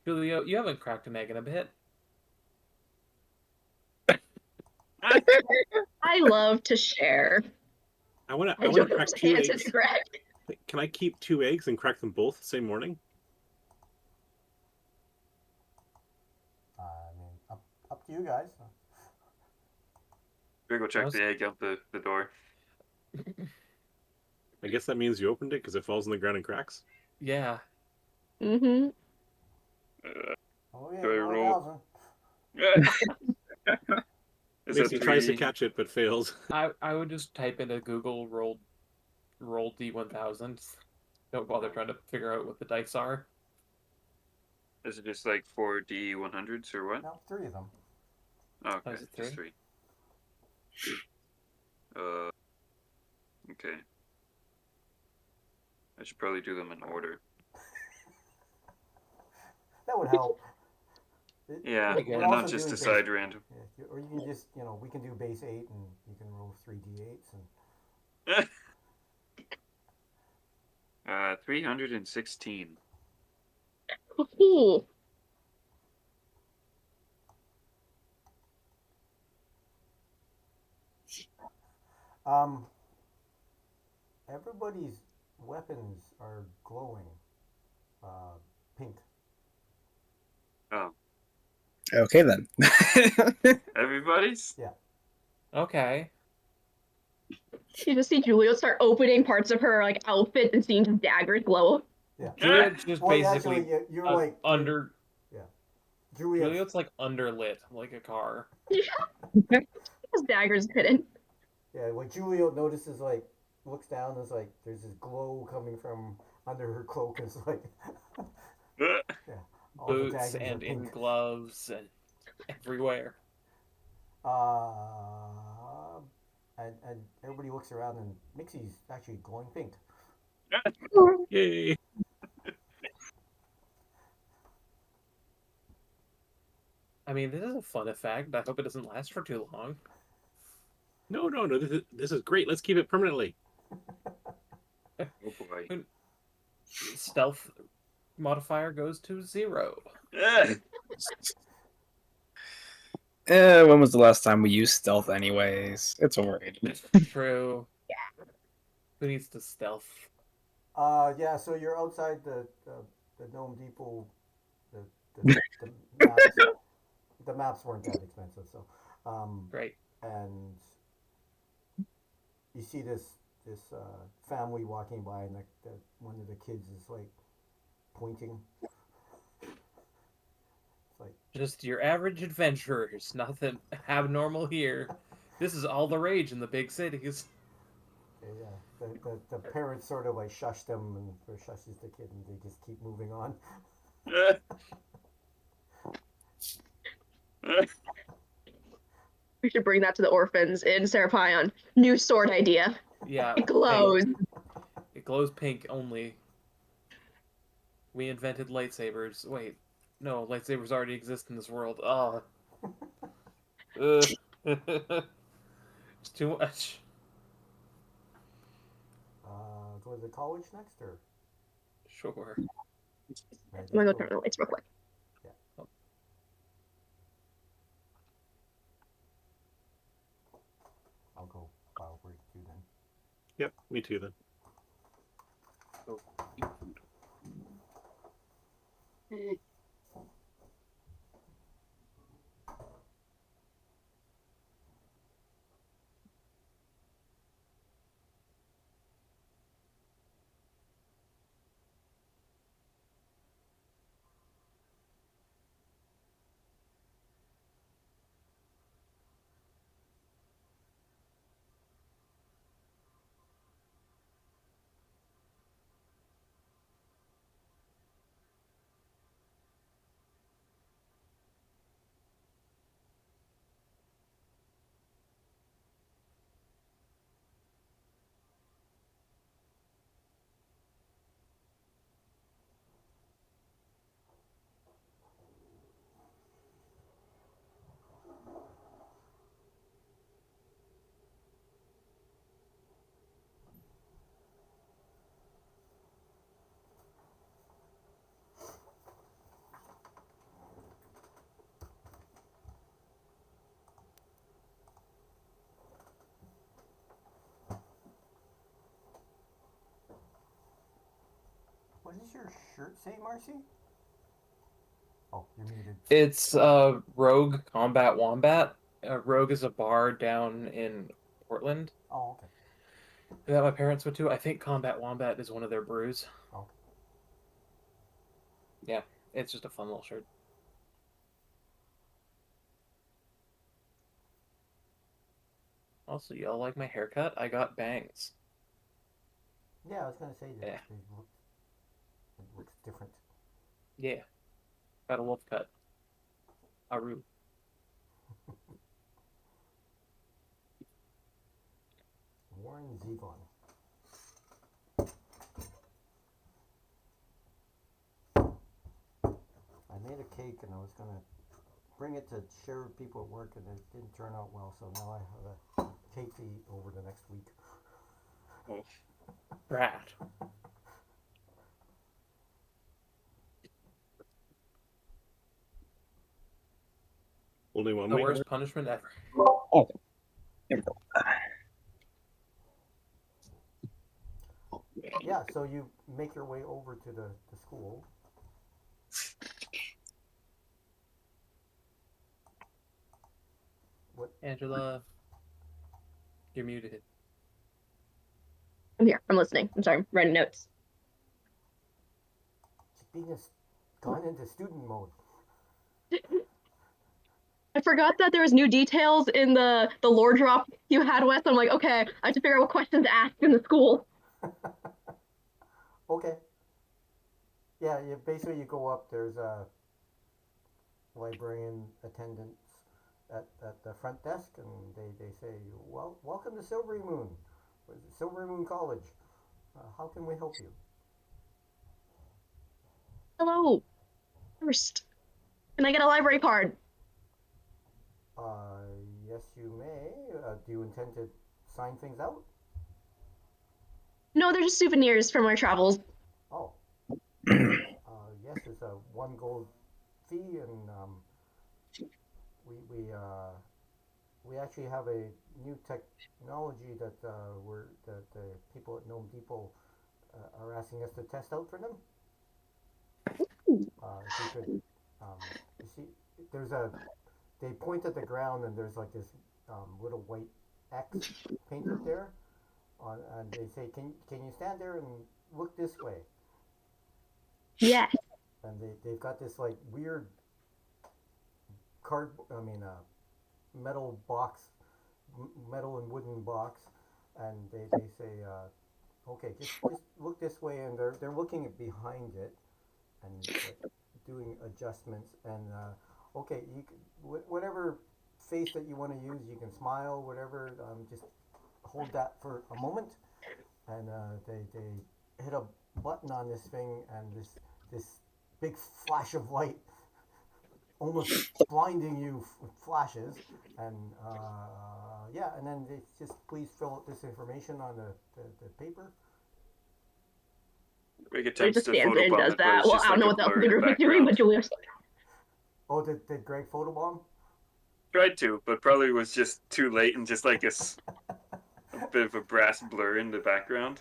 Julio, you haven't cracked an egg in a bit. I love to share. I want to. I I want don't to know crack whose 2 hands to eggs. crack. Can I keep 2 eggs and crack them both the same morning? I mean, up to you guys. Better go check was- the egg out the door. I guess that means you opened it because it falls on the ground and cracks. Yeah. Mm-hmm. Oh yeah, Do I roll? 1,000. Is Macy it tries to 3? catch it but fails. I would just type into Google roll D1000. Don't bother trying to figure out what the dice are. Is it just like 4D100s or what? No, 3 of them. Oh, Oh, okay, is it just 3? 3. Okay. I should probably do them in order. That would help. Yeah, Pretty good. and not just decide random. Yeah, or you can just, we can do base 8 and you can roll 3d8s and 316. Ooh. um everybody's weapons are glowing pink. Oh, Okay then. everybody's? Yeah. Okay. You just see Julia start opening parts of her like outfit and seeing just daggers glow. Yeah. Juliet's just Well, basically actually, you're like under. yeah. Juliet's Juliet's like underlit, like a car. Just daggers hidden. yeah, like Juliet notices, like, looks down and is like, there's this glow coming from under her cloak. And it's like, yeah, all the Boots daggers are and in pink. gloves and everywhere. Uh, and everybody looks around and Mixie's actually glowing pink. Yay! I mean, this is a fun effect. I hope it doesn't last for too long. No. This is great. Let's keep it permanently. Oh boy. Stealth modifier goes to 0. When was the last time we used stealth anyways? It's overrated. True. Who needs to stealth? Yeah. So you're outside the Gnome Depot. The the maps. The maps weren't that expensive, so Great. and you see this family walking by, and one of the kids is like pointing. It's like, Just your average adventurers. Nothing abnormal here. This is all the rage in the big cities. okay, yeah, the parents sort of like shush them and or shushes the kid, and they just keep moving on. We should bring that to the orphans in Serapion. New sword idea. Yeah. It glows. It glows pink only. We invented lightsabers. Wait. No, lightsabers already exist in this world. Oh. It's too much. Go to the college next, or Sure. maybe I'm gonna go go- turn on the lights real quick. I'll go file break too then. Yep, me too then. Oh, eat food. your shirt say, Marcy? Oh, you're muted. It's Rogue Combat Wombat. Rogue is a bar down in Portland Oh, okay. that my parents went to. I think Combat Wombat is one of their brews. Okay. Yeah, it's just a fun little shirt. Also, y'all like my haircut? I got bangs. Yeah, I was gonna say that Yeah. it looks different. Yeah, got a wolf cut. Aru. Warren Zevon. I made a cake and I was gonna bring it to share with people at work, and it didn't turn out well. So now I have a cake to eat over the next week. Oh, Rat. Only one The week. worst punishment ever. Oh, there we go. Yeah, so you make your way over to the school. What? Angela, you're muted. I'm here. I'm listening. I'm sorry. I'm writing notes. She's being gone into student mode. I forgot that there was new details in the lore drop you had, Wes. I'm like, okay, I have to figure out what questions to ask in the school. Okay. Yeah, basically you go up. There's a librarian attendants at the front desk, and they say, "Well, welcome to Silvery Moon, Silvery Moon College. How can we help you?" Hello. First, can I get a library card? Uh, yes, you may. Do you intend to sign things out? No, they're just souvenirs from our travels. Oh, yes, it's a 1 gold fee, and we actually have a new technology that the people at Gnome Depot are asking us to test out for them. If you could, you see, there's a they point at the ground, and there's like this little white X painted there on, and they say, can you stand there and look this way? Yes. And they've got this like weird metal box, metal and wooden box, and they say, okay, just look this way, and they're looking at behind it, and like doing adjustments, and okay, whatever face that you want to use, you can smile, whatever. Just hold that for a moment, and they hit a button on this thing, and this big flash of light, almost blinding you, flashes, and yeah, and then they just please fill out this information on the paper. Greg Julia attempts just to stands there and photobomb does it, but that. it's Well, just I don't like know a what else blur the in the group is doing, but background. Julia's Oh, did Greg photobomb? Tried to, but probably was just too late, and just like a bit of a brass blur in the background.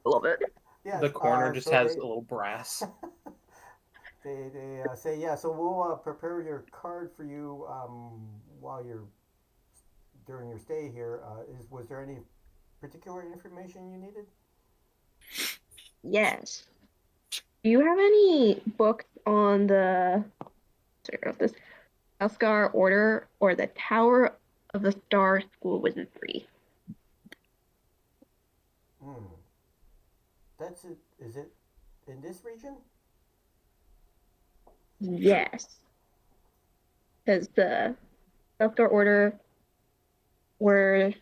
a little bit. Yes. The corner just So has a little brass. they say, yeah, so we'll prepare your card for you while you're during your stay here. Was there any particular information you needed? Yes. Do you have any books on the sorry about this Elskar Order or the Tower of the Star School Wizardry? Hmm. That's it. Is it in this region? Yes, because the Elskar Order were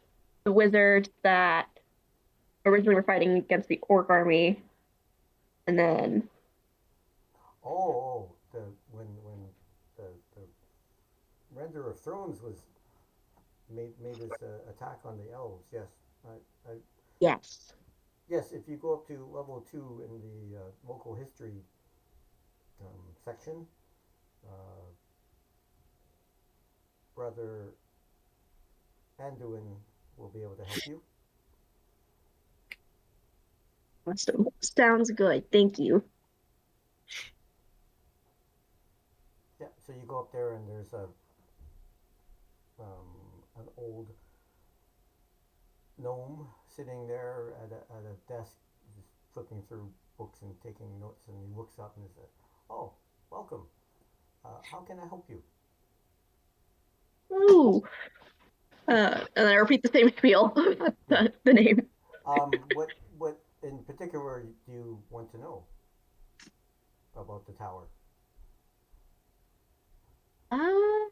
the wizards that originally were fighting against the Orc army, and then Oh, the when the Render of Thrones was made his attack on the elves. Yes, I yes, yes. If you go up to level 2 in the local history section, uh, Brother Anduin will be able to help you. Awesome. Sounds good. Thank you. Yeah, so you go up there and there's an old gnome sitting there at a desk, just flipping through books and taking notes. And he looks up and says, "Oh, welcome. How can I help you?" Ooh. And I repeat the same spiel, Yeah. the name. What in particular do you want to know about the tower? I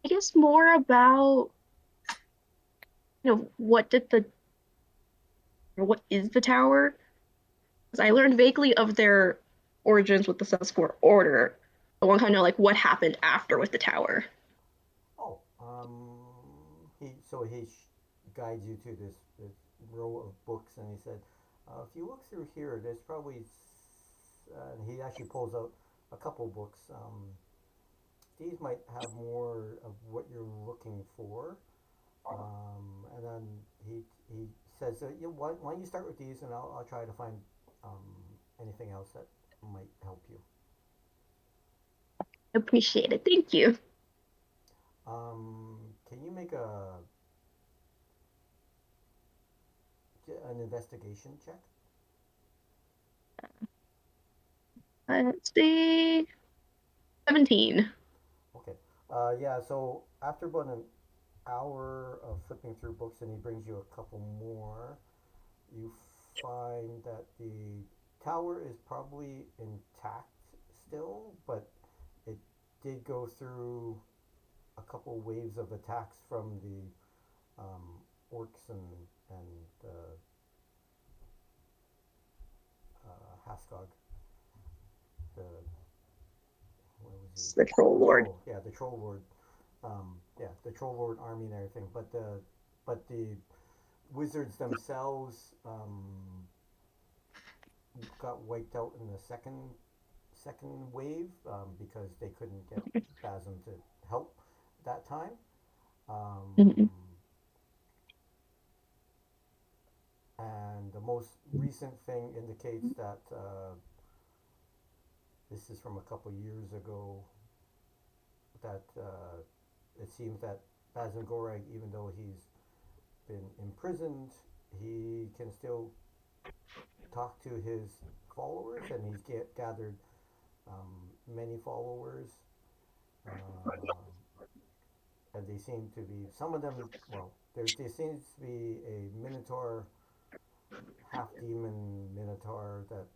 guess more about, what did the, or what is the tower? Because I learned vaguely of their origins with the Suscore Order. I want to kind of know like what happened after with the tower. Oh, he guides you to this row of books, and he said, if you look through here, there's probably, and he actually pulls out a couple books. These might have more of what you're looking for. And then he says, why don't you start with these, and I'll try to find um, anything else that might help you. Appreciate it. Thank you. Can you make an investigation check? Let's see. 17. Okay. Yeah. So after about an hour of flipping through books, and he brings you a couple more, you find that the tower is probably intact still, but it did go through a couple waves of attacks from the orcs and Haskog. The Where was he? It's the Troll The Lord. troll. Yeah, the troll lord. Yeah, the troll lord army and everything. But the wizards themselves got wiped out in the second wave because they couldn't get Basim to help that time. Mhm. Um, and the most recent thing indicates that this is from a couple years ago. That it seems that Basim Goreg, even though he's been imprisoned, he can still talk to his followers, and he's gathered many followers. And they seem to be, some of them, well, there seems to be a minotaur, half demon minotaur that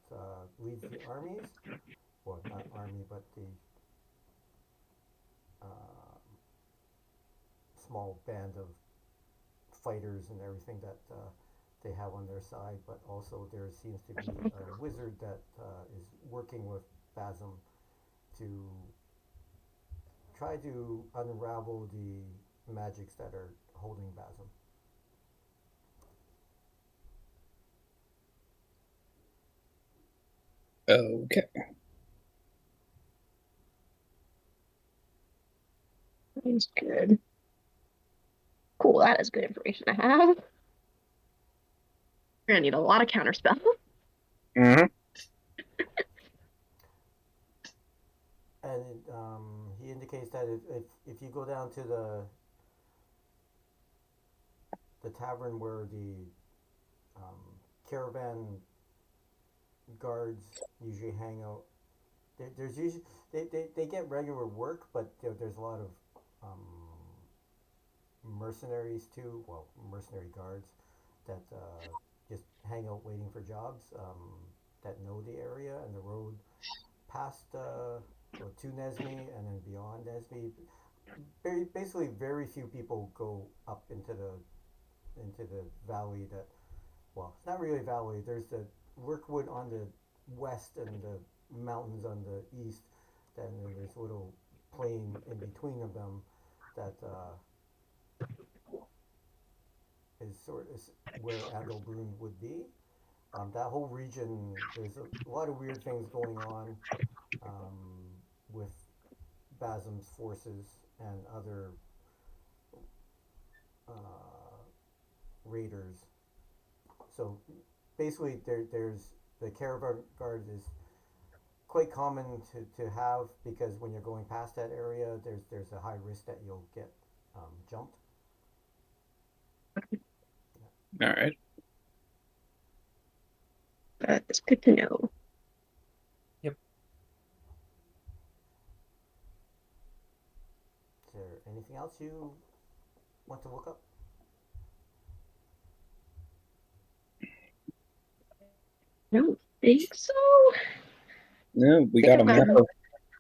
leads the armies. Well, not army, but the uh, small band of fighters and everything that they have on their side. But also, there seems to be a wizard that is working with Basim to try to unravel the magics that are holding Basim. Okay. That's good. Cool. That is good information to have. We're gonna need a lot of counterspell. Mm-hmm. And he indicates that if you go down to the tavern where the um, caravan guards usually hang out, there's usually they get regular work, but there's a lot of um, mercenaries too. Well, mercenary guards that just hang out waiting for jobs, that know the area and the road past well, to Nesme and then beyond Nesme. Basically, very few people go up into the valley. That, well, it's not really a valley. There's the Workwood on the west and the mountains on the east. Then there's a little plain in between of them that is sort of where Andalbruin would be. That whole region, there's a lot of weird things going on um, with Basim's forces and other uh, raiders. So basically, there's the caravan guard is quite common to have because when you're going past that area, there's a high risk that you'll get jumped. All right. That's good to know. Yep. Is there anything else you want to look up? I don't think so. Yeah, we I think got a I've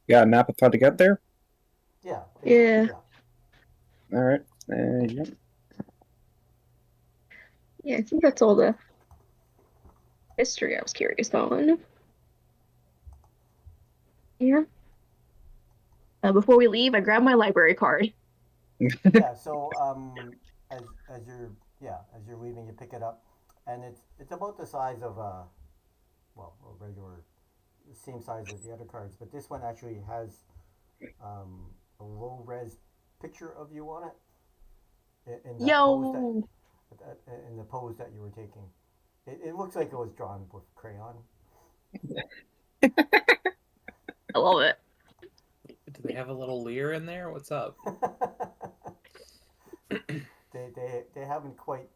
got map of how to get there. Yeah, Yeah. yeah. All right. Yep. Yeah, I think that's all the history I was curious on. Yeah. Before we leave, I grabbed my library card. Yeah. So as you're as you're leaving, you pick it up, and it's about the size of a regular, same size as the other cards, but this one actually has a low res picture of you on it in that pose Yo, in the pose that you were taking. It looks like it was drawn with crayon. I love it. Do they have a little leer in there? What's up? They haven't quite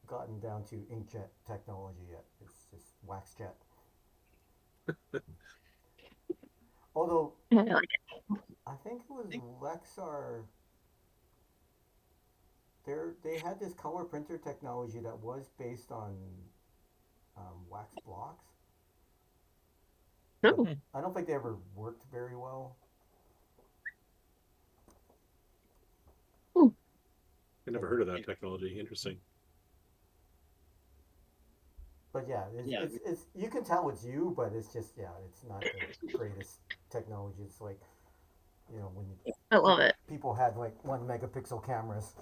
gotten down to inkjet technology yet. It's just wax jet. Although I like I think it was Lexar. They had this color printer technology that was based on wax blocks, it. but Oh, I don't think they ever worked very well. ooh, I never heard of that technology. Interesting. But yeah, it's you can tell it's you, but it's just it's not the greatest technology. It's like when I love it. people had like 1 megapixel cameras.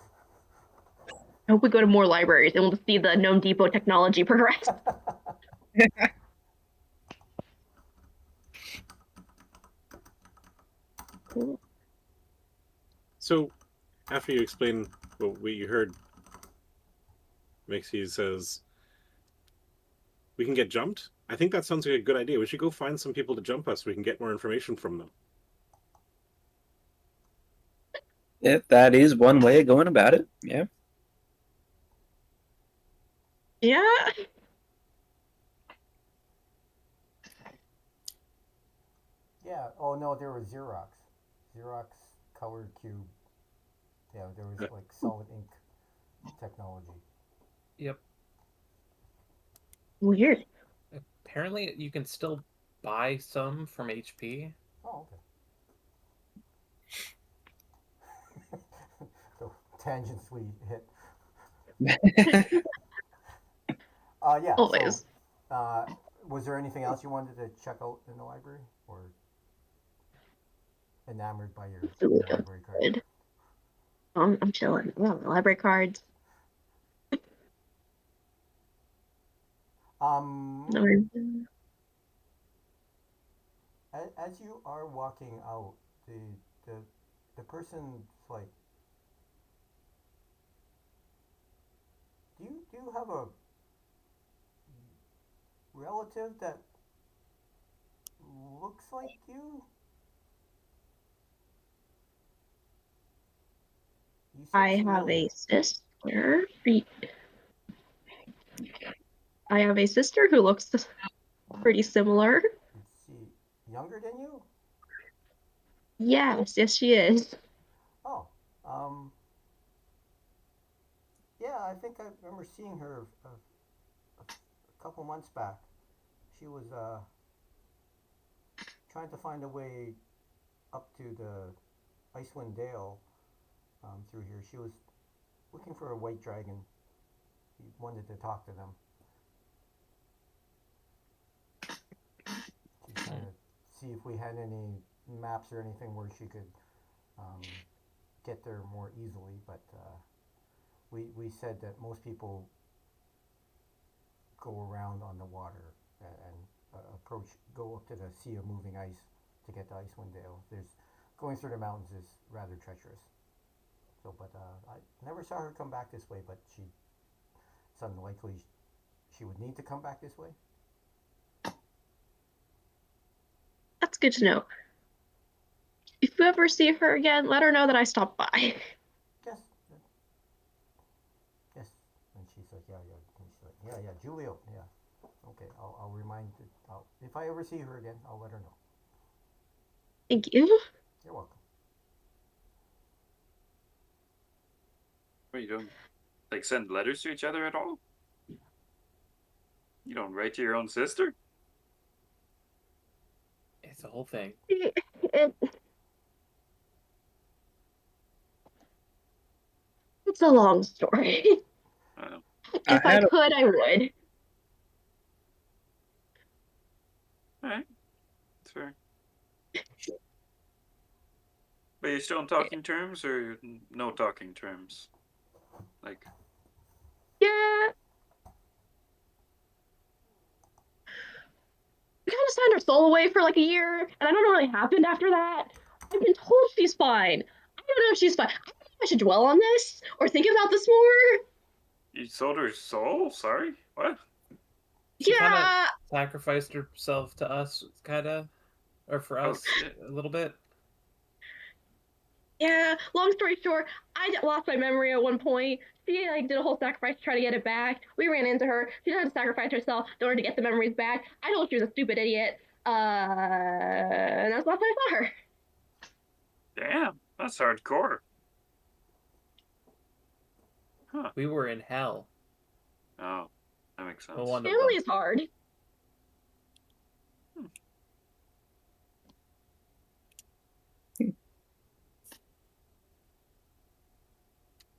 I hope we go to more libraries and we'll see the Gnome Depot technology progress. Cool. So, after you explain what you heard, Mixie says, we can get jumped? I think that sounds like a good idea. We should go find some people to jump us so we can get more information from them. That is one way of going about it. Yeah. Yeah. Yeah. Oh no, there was Xerox. Xerox colored cube. Yeah, there was like solid ink technology. Yep. Weird. Apparently, you can still buy some from HP. Oh, okay. The tangents we hit. Yeah. So, Always. uh, was there anything else you wanted to check out in the library, or enamored by your library card? Good. I'm chilling. Oh, library cards. Um, No. as you are walking out, the the the person's like, do you have a relative that looks like you? You seem I have a familiar. sister. I have a sister who looks pretty similar. Is she younger than you? Yes, she is. Oh, um, yeah, I think I remember seeing her a couple months back. She was trying to find a way up to the Icewind Dale through here. She was looking for a white dragon. She wanted to talk to them. She's trying to see if we had any maps or anything where she could um, get there more easily. But we said that most people go around on the water and go up to the sea of moving ice to get to Icewind Dale. There's going through the mountains is rather treacherous. So, but I never saw her come back this way. But it's unlikely she would need to come back this way. That's good to know. If you ever see her again, let her know that I stopped by. Yes, yes. And she's like, yeah, yeah. And she's like, yeah, yeah, Julio, yeah. Okay, I'll remind. If I ever see her again, I'll let her know. Thank you. You're welcome. What, you don't like send letters to each other at all? You don't write to your own sister? It's a whole thing. It, it's a long story. Uh, I If I had a, could, I would. all right, that's fair. But you're still on talking terms or no talking terms? Like, Yeah, we kind of signed her soul away for like a year, and I don't know what really happened after that. I've been told she's fine. I don't know if she's fine. I don't know if I should dwell on this or think about this more. you sold her soul? Sorry? What? She kind of Yeah, sacrificed herself to us, kind of, or for Oh, us shit. a little bit. yeah. Long story short, I lost my memory at one point. She like did a whole sacrifice to try to get it back. We ran into her. She had to sacrifice herself in order to get the memories back. I told her she was a stupid idiot. And that's the last time I saw her. Damn, that's hardcore. Huh. We were in hell. Oh, that makes Well, sense. one of Family them. is hard. Hmm.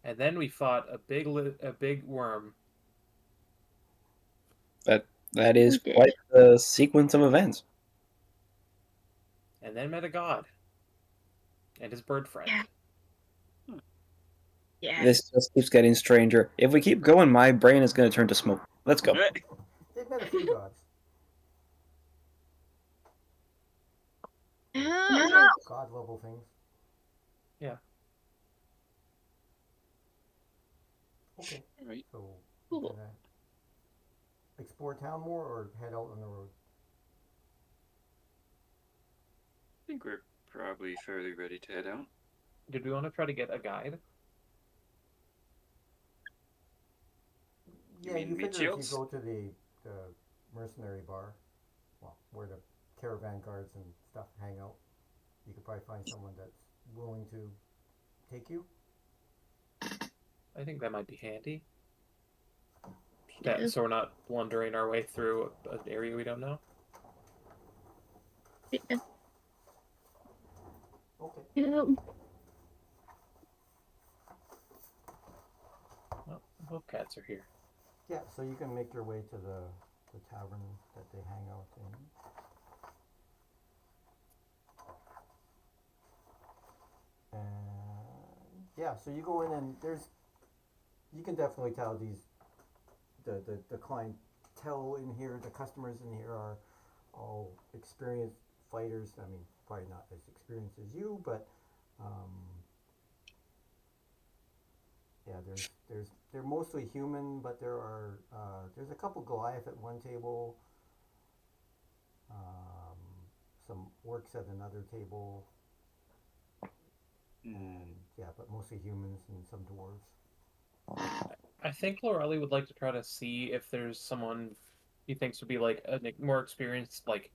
And then we fought a big worm. that We is did. quite the sequence of events. And then met a god and his bird friend. Yeah, Hmm. yeah. This just keeps getting stranger. If we keep going, my brain is going to turn to smoke. Let's go. They've met a few gods. Like Yeah. god level things. Yeah. Okay. All right. So you Cool. gonna explore town more or head out on the road? I think we're probably fairly ready to head out. Did we want to try to get a guide? You Yeah, you mean meat figure if you shields? go to the mercenary bar, well, where the caravan guards and stuff hang out, you could probably find someone that's willing to take you. I think that might be handy. Yeah. So we're not blundering our way through an area we don't know. Yeah. Okay. Yeah. Well, both cats are here. Yeah, so you can make your way to the tavern that they hang out in. And yeah, so you go in and you can definitely tell the clientele in here, the customers in here are all experienced fighters. I mean, probably not as experienced as you, but um, yeah, they're mostly human, but there's a couple Goliath at one table, um, some orcs at another table, and Hmm. yeah, but mostly humans and some dwarves. I think Lorelli would like to try to see if there's someone he thinks would be like a more experienced like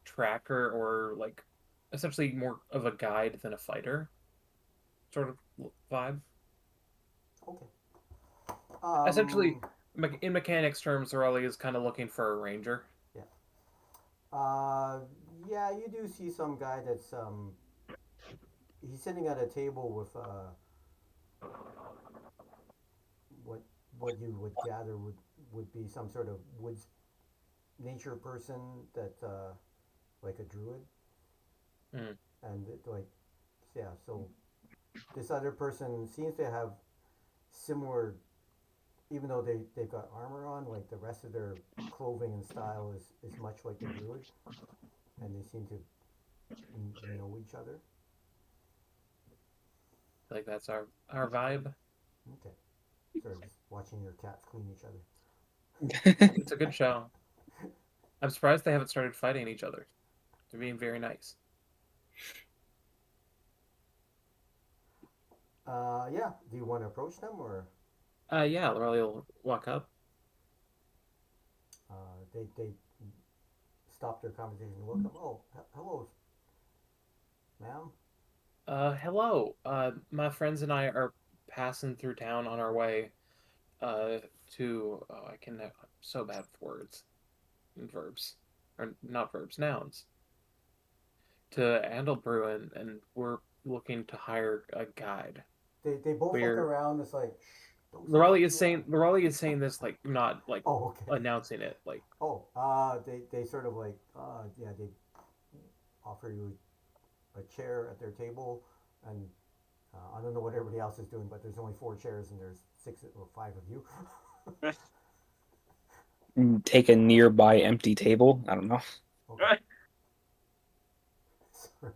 tracker or like essentially more of a guide than a fighter sort of vibe. Okay. Essentially, in mechanics terms, Lorelli is kind of looking for a ranger. Yeah. Uh, yeah, you do see some guy that's he's sitting at a table with what what you would gather would be some sort of woods nature person that like a druid, Mm. and like yeah, so this other person seems to have similar, even though they've got armor on, like the rest of their clothing and style is much like the druid, and they seem to know each other. Like that's our vibe. Okay. Sort of just watching your cats clean each other. It's a good show. I'm surprised they haven't started fighting each other. They're being very nice. Yeah. Do you want to approach them or Yeah, Lorelei will walk up. they stop their conversation and welcome? Oh, hello, ma'am. Hello. My friends and I are passing through town on our way to I can I'm so bad with words and verbs. Or not verbs, nouns. To Andalbruin, and we're looking to hire a guide. They both look We're around. It's like, shh, don't say that too loud. Lorelei is saying this like not like Oh, okay. announcing it. Like Oh, they sort of like, yeah, they offer you a chair at their table, and I don't know what everybody else is doing, but there's only 4 chairs and there's 6 or 5 of you. Take a nearby empty table. I don't know. Okay. Sorry.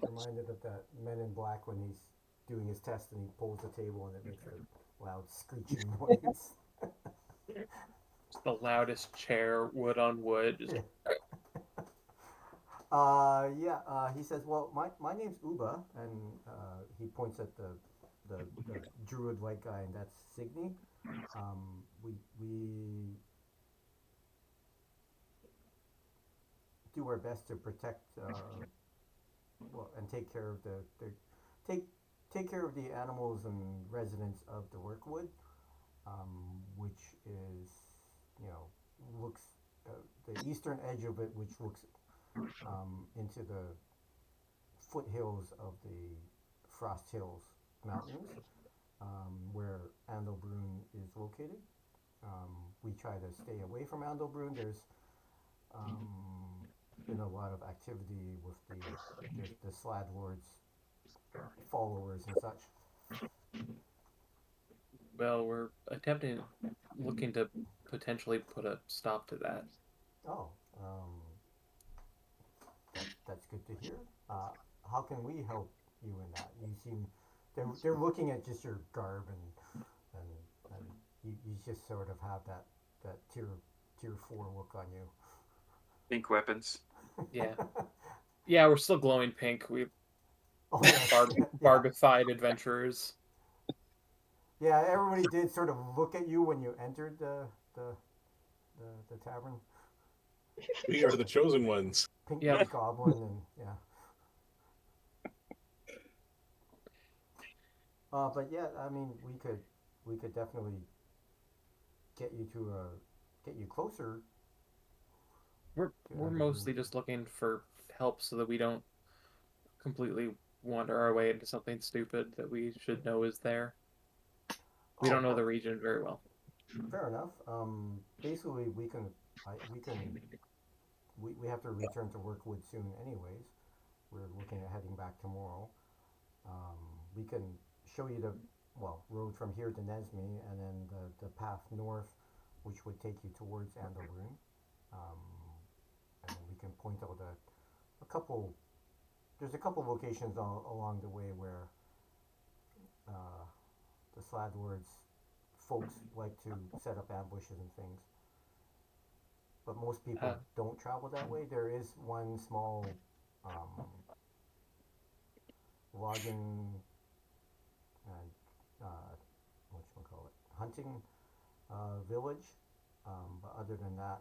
Reminded of that Men in Black when he's doing his test and he pulls the table and it makes a loud screeching noise. it's the loudest chair, wood on wood. Just Yeah. Yeah. He says, "Well, my name's Uba," and he points at the druid white guy, and that's Signy. We do our best to protect, well, and take care of take take care of the animals and residents of the Workwood, which is, you know, looks the eastern edge of it, which looks into the foothills of the Frost Hills Mountains, where Andalbruin is located. We try to stay away from Andalbruin. There's um, been a lot of activity with the Slad Lords followers and such. well, we're looking to potentially put a stop to that. Oh, that's good to hear. Uh, how can we help you in that? You seem they're looking at just your garb and and you just sort of have that tier 4 look on you. Pink weapons. Yeah, yeah, we're still glowing pink. We Oh yes, yeah, barbified adventurers. yeah. Everybody did sort of look at you when you entered the the tavern. We are the chosen ones. Pink Yep. goblin and yeah. But yeah, I mean, we could definitely get you to get you closer to We're Andalbruin. mostly just looking for help so that we don't completely wander our way into something stupid that we should know is there. We Oh don't know well, the region very well. fair enough. Basically, we have to return to Workwood soon, anyways. We're looking at heading back tomorrow. Um, we can show you the, well, road from here to Nesme, and then the path north, which would take you towards Andalbruin. Um, and then we can point out a couple. There's a couple locations along the way where uh, the Sladwards folks like to set up ambushes and things. But most Uh, people don't travel that way. There is one small um, logging and what you call it, hunting village. But other than that,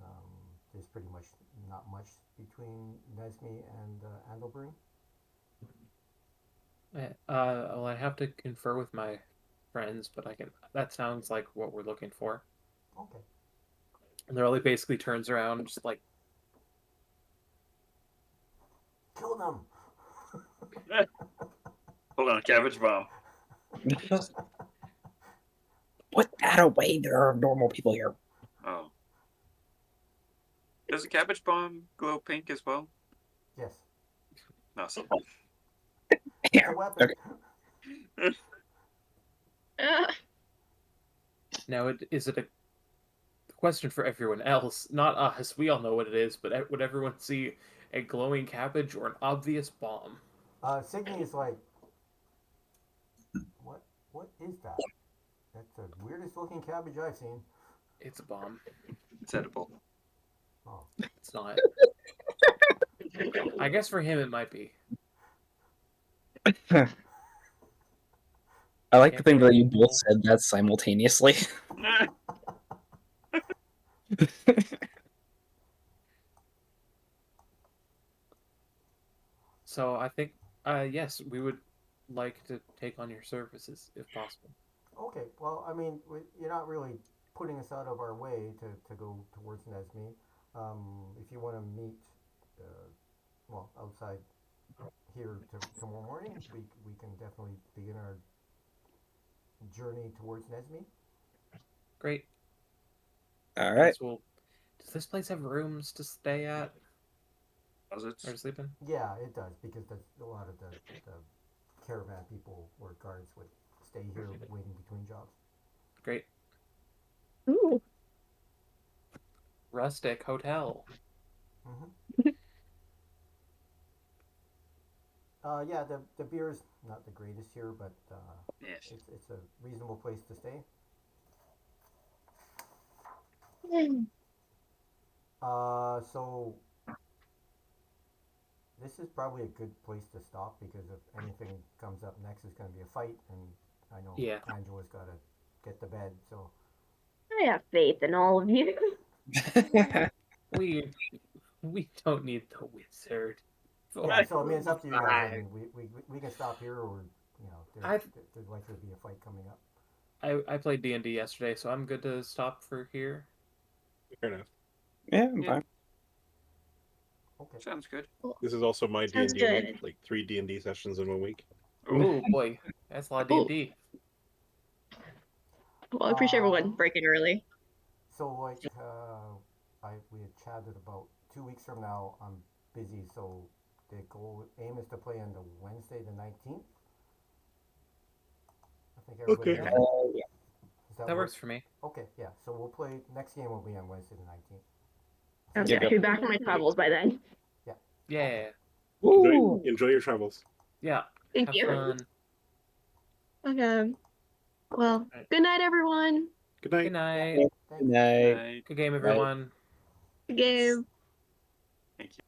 um, there's pretty much not much between Nesme and Andalbruin. well, I have to confer with my friends, but I can. That sounds like what we're looking for. Okay. And the really basically turns around, just like Kill them. Hold on, cabbage bomb. Put that away. There are normal people here. Oh. Does a cabbage bomb glow pink as well? Yes, No, so it's a weapon. Okay. now. Is it a question for everyone else, not us? We all know what it is, but would everyone see a glowing cabbage or an obvious bomb? Signy is like, What is that? That's the weirdest looking cabbage I've seen. It's a bomb. It's edible. Oh, It's not. I guess for him it might be. I like to Can't think get that any you both people. said that simultaneously. So I think, yes, we would like to take on your services if possible. okay. Well, I mean, you're not really putting us out of our way to go towards Nesme. If you want to meet, uh, well, outside here tomorrow morning, we can definitely begin our journey towards Nesme. Great. All I right. guess we'll. Does this place have rooms to stay at or Posits. to sleep in? Yeah, it does because that's a lot of the caravan people or guards would stay here waiting between jobs. Great. Ooh. Rustic hotel. Mm-hmm. Yeah, the beer is not the greatest here, but Yes. it's a reasonable place to stay. So this is probably a good place to stop because if anything comes up next, it's going to be a fight, and I know Yeah. Angela's got to get to bed. So I have faith in all of you. We we don't need the wizard. yeah, For so I mean, it's up to you guys. I five. mean, we can stop here, or I there's likely to be a fight coming up. I played D&D yesterday, so I'm good to stop for here. Fair enough. Yeah, I'm Yeah. fine. Okay. Sounds good. This is also my Sounds D&D week, good. like 3 D&D sessions in 1 week. Oh boy, that's a lot of Ooh. D&D. Well, I appreciate everyone breaking early. So like we had chatted about 2 weeks from now. I'm busy, so the goal aim is to play on the Wednesday the 19th. I think everybody Okay. Yeah, agrees. Yeah. Does that that work? works for me. Okay, yeah. So we'll play next game will be on Wednesday the 19th. Sounds Yep, good. I yep. should be back from my travels by then. Yeah. Okay. Yeah, Woo! Enjoy your travels. yeah. Thank Have you. fun. Okay. Well, Right. good night, everyone. Good Good night. night. Good Thanks. night. Night. Good game, Night. everyone. Good game. Thank you.